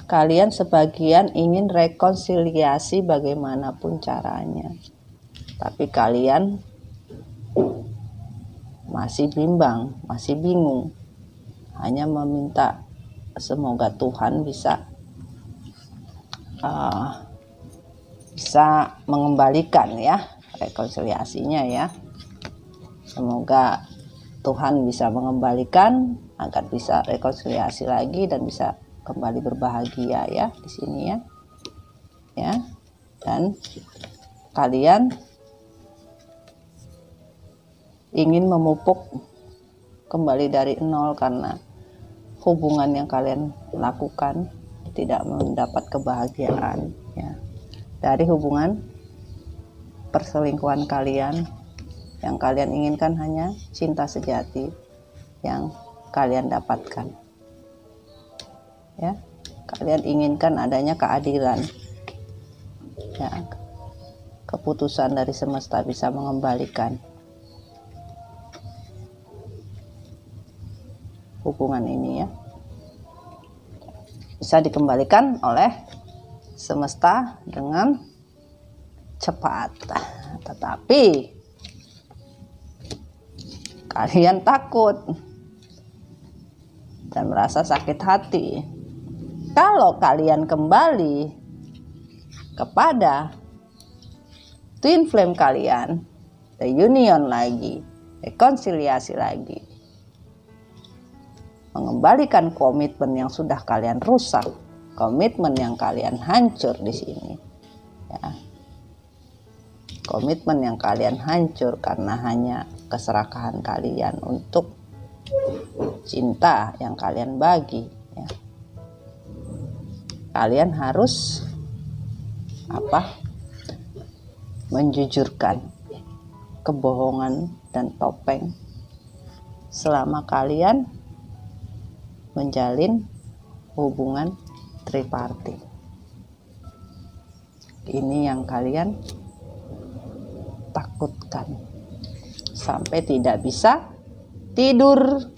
Kalian sebagian ingin rekonsiliasi bagaimanapun caranya, tapi kalian masih bimbang, masih bingung, hanya meminta semoga Tuhan bisa mengembalikan, ya, rekonsiliasinya, ya. Semoga Tuhan bisa mengembalikan agar bisa rekonsiliasi lagi dan bisa kembali berbahagia, ya, di sini, ya. Ya. Dan kalian ingin memupuk kembali dari nol karena hubungan yang kalian lakukan tidak mendapat kebahagiaan, ya. Dari hubungan perselingkuhan kalian, yang kalian inginkan hanya cinta sejati yang kalian dapatkan, ya. Kalian inginkan adanya keadilan, ya, keputusan dari semesta bisa mengembalikan hubungan ini, ya, bisa dikembalikan oleh semesta dengan cepat. Tetapi kalian takut dan merasa sakit hati kalau kalian kembali kepada twin flame kalian, reunion lagi, rekonsiliasi lagi, mengembalikan komitmen yang sudah kalian rusak, komitmen yang kalian hancur di sini, ya. Komitmen yang kalian hancur karena hanya keserakahan kalian untuk cinta yang kalian bagi, ya. Kalian harus menjujurkan kebohongan dan topeng selama kalian menjalin hubungan tripartit. Ini yang kalian takutkan, sampai tidak bisa tidur,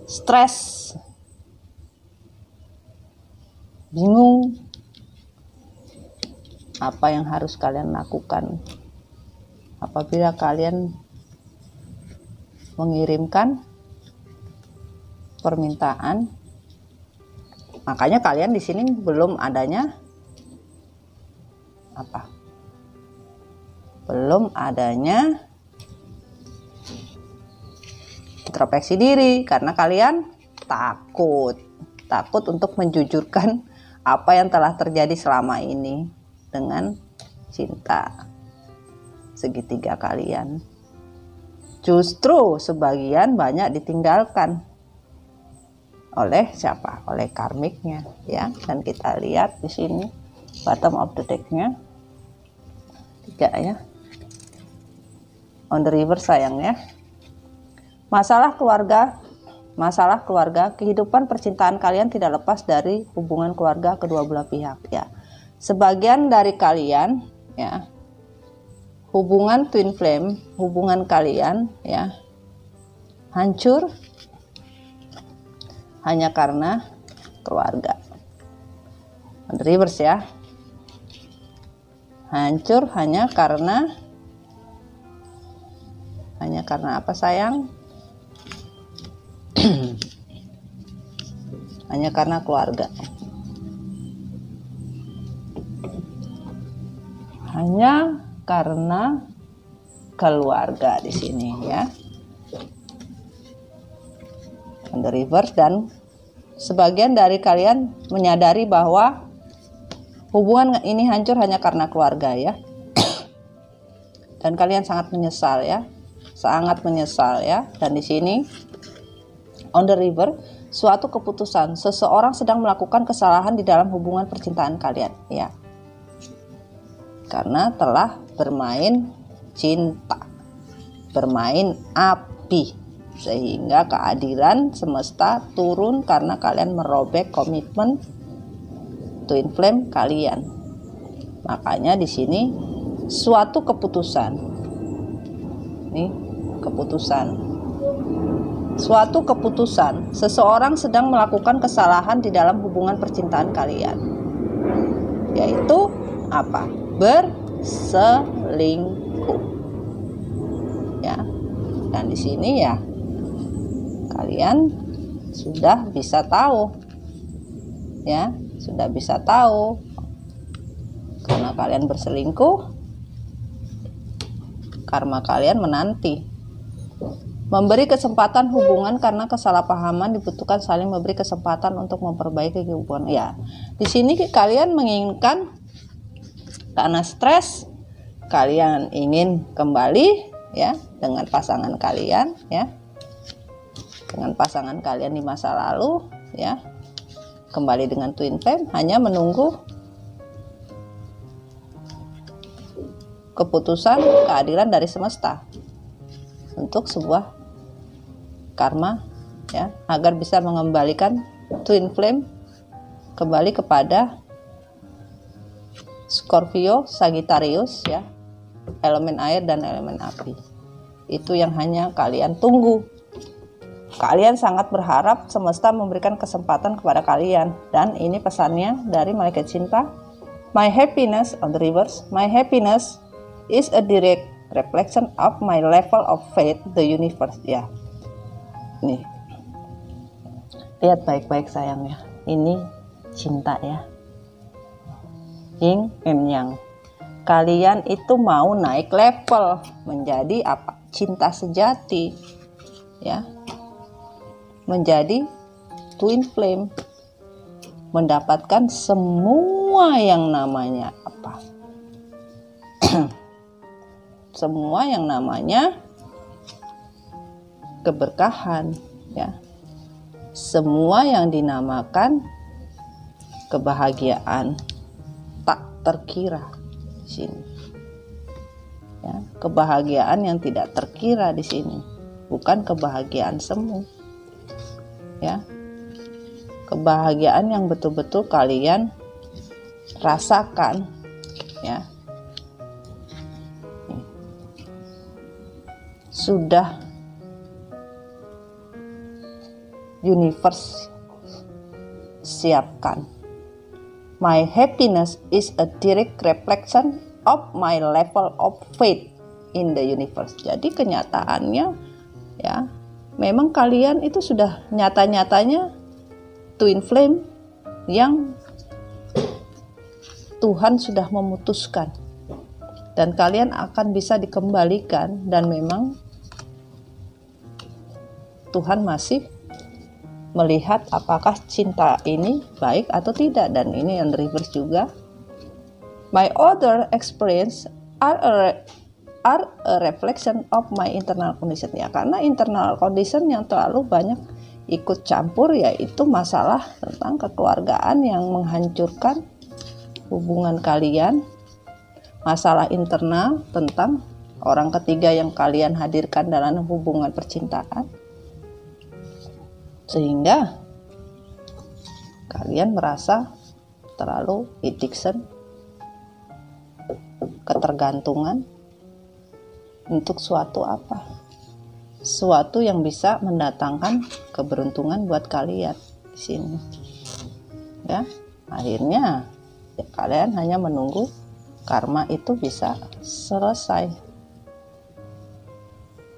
stres, bingung apa yang harus kalian lakukan apabila kalian mengirimkan permintaan. Makanya kalian di sini belum adanya belum adanya introspeksi diri karena kalian takut untuk menjujurkan apa yang telah terjadi selama ini dengan cinta segitiga kalian. Justru sebagian banyak ditinggalkan oleh siapa? Oleh karmiknya, ya. Dan kita lihat di sini bottom of the deck-nya 3, ya. On the river, sayang, ya. Masalah keluarga, kehidupan percintaan kalian tidak lepas dari hubungan keluarga kedua belah pihak, ya. Sebagian dari kalian, ya, hubungan twin flame, hubungan kalian, ya, hancur hanya karena keluarga. On the reverse, ya. Hancur hanya karena apa, sayang? Hanya karena keluarga. Hanya karena keluarga di sini, ya. On the reverse, dan sebagian dari kalian menyadari bahwa Hubungan ini hancur hanya karena keluarga ya. Dan kalian sangat menyesal ya. Sangat menyesal ya. Dan di sini on the river, suatu keputusan. Seseorang sedang melakukan kesalahan di dalam hubungan percintaan kalian ya. Karena telah bermain cinta, bermain api, sehingga keadilan semesta turun karena kalian merobek komitmen twin flame kalian. Makanya di sini suatu keputusan. Nih, keputusan. Suatu keputusan, seseorang sedang melakukan kesalahan di dalam hubungan percintaan kalian. Yaitu apa? Berselingkuh. Ya. Dan di sini ya kalian sudah bisa tahu. Ya, sudah bisa tahu. Karena kalian berselingkuh, karma kalian menanti. Memberi kesempatan hubungan karena kesalahpahaman dibutuhkan saling memberi kesempatan untuk memperbaiki hubungan. Ya, di sini kalian menginginkan karena stres, kalian ingin kembali ya dengan pasangan kalian ya. Dengan pasangan kalian di masa lalu ya. Kembali dengan twin flame, hanya menunggu keputusan keadilan dari semesta untuk sebuah karma ya, agar bisa mengembalikan twin flame kembali kepada Scorpio, Sagittarius ya, elemen air dan elemen api. Itu yang hanya kalian tunggu. Kalian sangat berharap semesta memberikan kesempatan kepada kalian. Dan ini pesannya dari malaikat cinta. My happiness on the reverse. My happiness is a direct reflection of my level of faith the universe. Ya. Nih. Lihat baik-baik sayang ya. Ini cinta ya. Yin and Yang. Kalian itu mau naik level menjadi apa? Cinta sejati. Ya. Menjadi twin flame, mendapatkan semua yang namanya apa? Semua yang namanya keberkahan ya. Semua yang dinamakan kebahagiaan tak terkira di sini. Ya, kebahagiaan yang tidak terkira di sini, bukan kebahagiaan semu. Ya, kebahagiaan yang betul-betul kalian rasakan ya. Sudah universe siapkan. My happiness is a direct reflection of my level of faith in the universe. Jadi kenyataannya ya, memang kalian itu sudah nyata-nyatanya twin flame yang Tuhan sudah memutuskan, dan kalian akan bisa dikembalikan. Dan memang Tuhan masih melihat apakah cinta ini baik atau tidak. Dan ini yang reverse juga. My other experience are a reflection of my internal condition ya, karena internal condition yang terlalu banyak ikut campur, yaitu masalah tentang kekeluargaan yang menghancurkan hubungan kalian, masalah internal tentang orang ketiga yang kalian hadirkan dalam hubungan percintaan, sehingga kalian merasa terlalu addiction, ketergantungan untuk suatu apa? Suatu yang bisa mendatangkan keberuntungan buat kalian di sini. Ya, akhirnya ya, kalian hanya menunggu karma itu bisa selesai.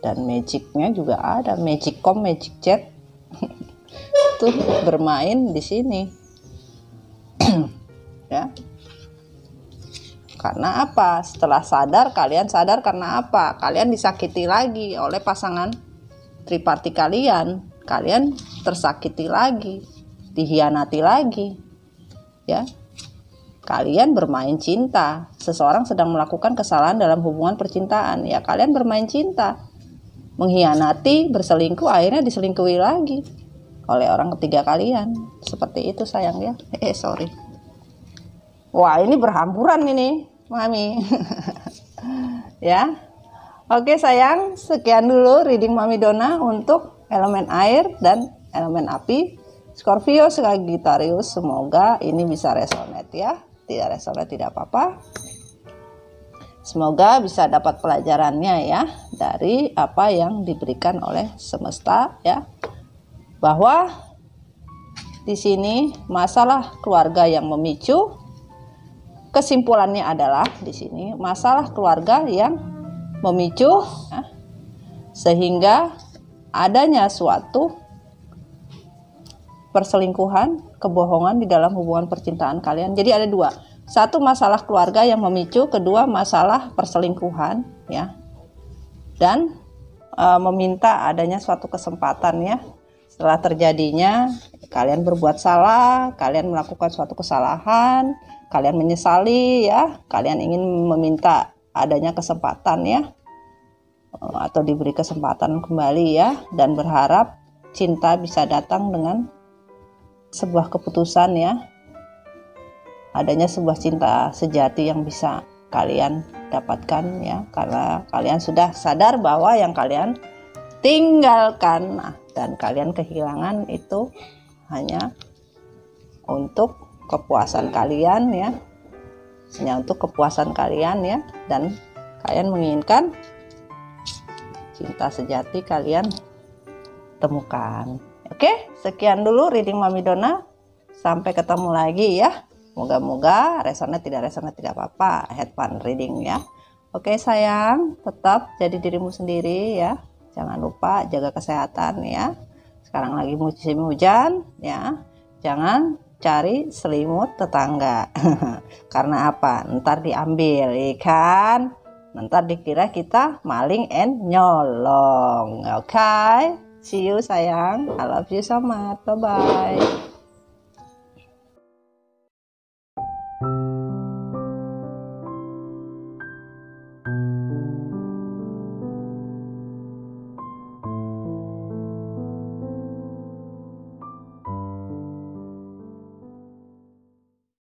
Dan magicnya juga ada, magicom, magic jet tuh bermain di sini. Ya. Karena apa? Setelah sadar, kalian sadar karena apa? Kalian disakiti lagi oleh pasangan triparti kalian. Kalian tersakiti lagi, dihianati lagi. Ya. kalian bermain cinta. Seseorang sedang melakukan kesalahan dalam hubungan percintaan, ya kalian bermain cinta. Mengkhianati, berselingkuh, akhirnya diselingkuhi lagi oleh orang ketiga kalian. Seperti itu sayang ya. Sorry. Wah, ini berhamburan ini, Mami. Ya. Oke sayang, sekian dulu reading Mami Dona untuk elemen air dan elemen api. Scorpio, Sagittarius, semoga ini bisa resonate ya. Tidak resonate tidak apa-apa. Semoga bisa dapat pelajarannya ya dari apa yang diberikan oleh semesta ya. Bahwa di sini masalah keluarga yang memicu. Kesimpulannya adalah di sini masalah keluarga yang memicu ya, sehingga adanya suatu perselingkuhan, kebohongan di dalam hubungan percintaan kalian. Jadi ada dua. Satu, masalah keluarga yang memicu, kedua masalah perselingkuhan ya. Dan meminta adanya suatu kesempatan ya. Setelah terjadinya kalian berbuat salah, kalian melakukan suatu kesalahan, kalian menyesali ya, kalian ingin meminta adanya kesempatan ya, atau diberi kesempatan kembali ya, dan berharap cinta bisa datang dengan sebuah keputusan ya, adanya sebuah cinta sejati yang bisa kalian dapatkan ya, karena kalian sudah sadar bahwa yang kalian tinggalkan dan kalian kehilangan itu hanya untuk kepuasan kalian ya, hanya untuk kepuasan kalian ya, dan kalian menginginkan cinta sejati kalian temukan. Oke, sekian dulu reading Mami Dona. Sampai ketemu lagi ya. Moga-moga resonate tidak apa-apa. Have fun reading ya. Oke sayang, tetap jadi dirimu sendiri ya. Jangan lupa jaga kesehatan ya. Sekarang lagi musim hujan ya. Jangan cari selimut tetangga. Karena apa? Ntar diambil ikan. Ntar dikira kita maling and nyolong. Oke. See you sayang. I love you so much. Bye bye.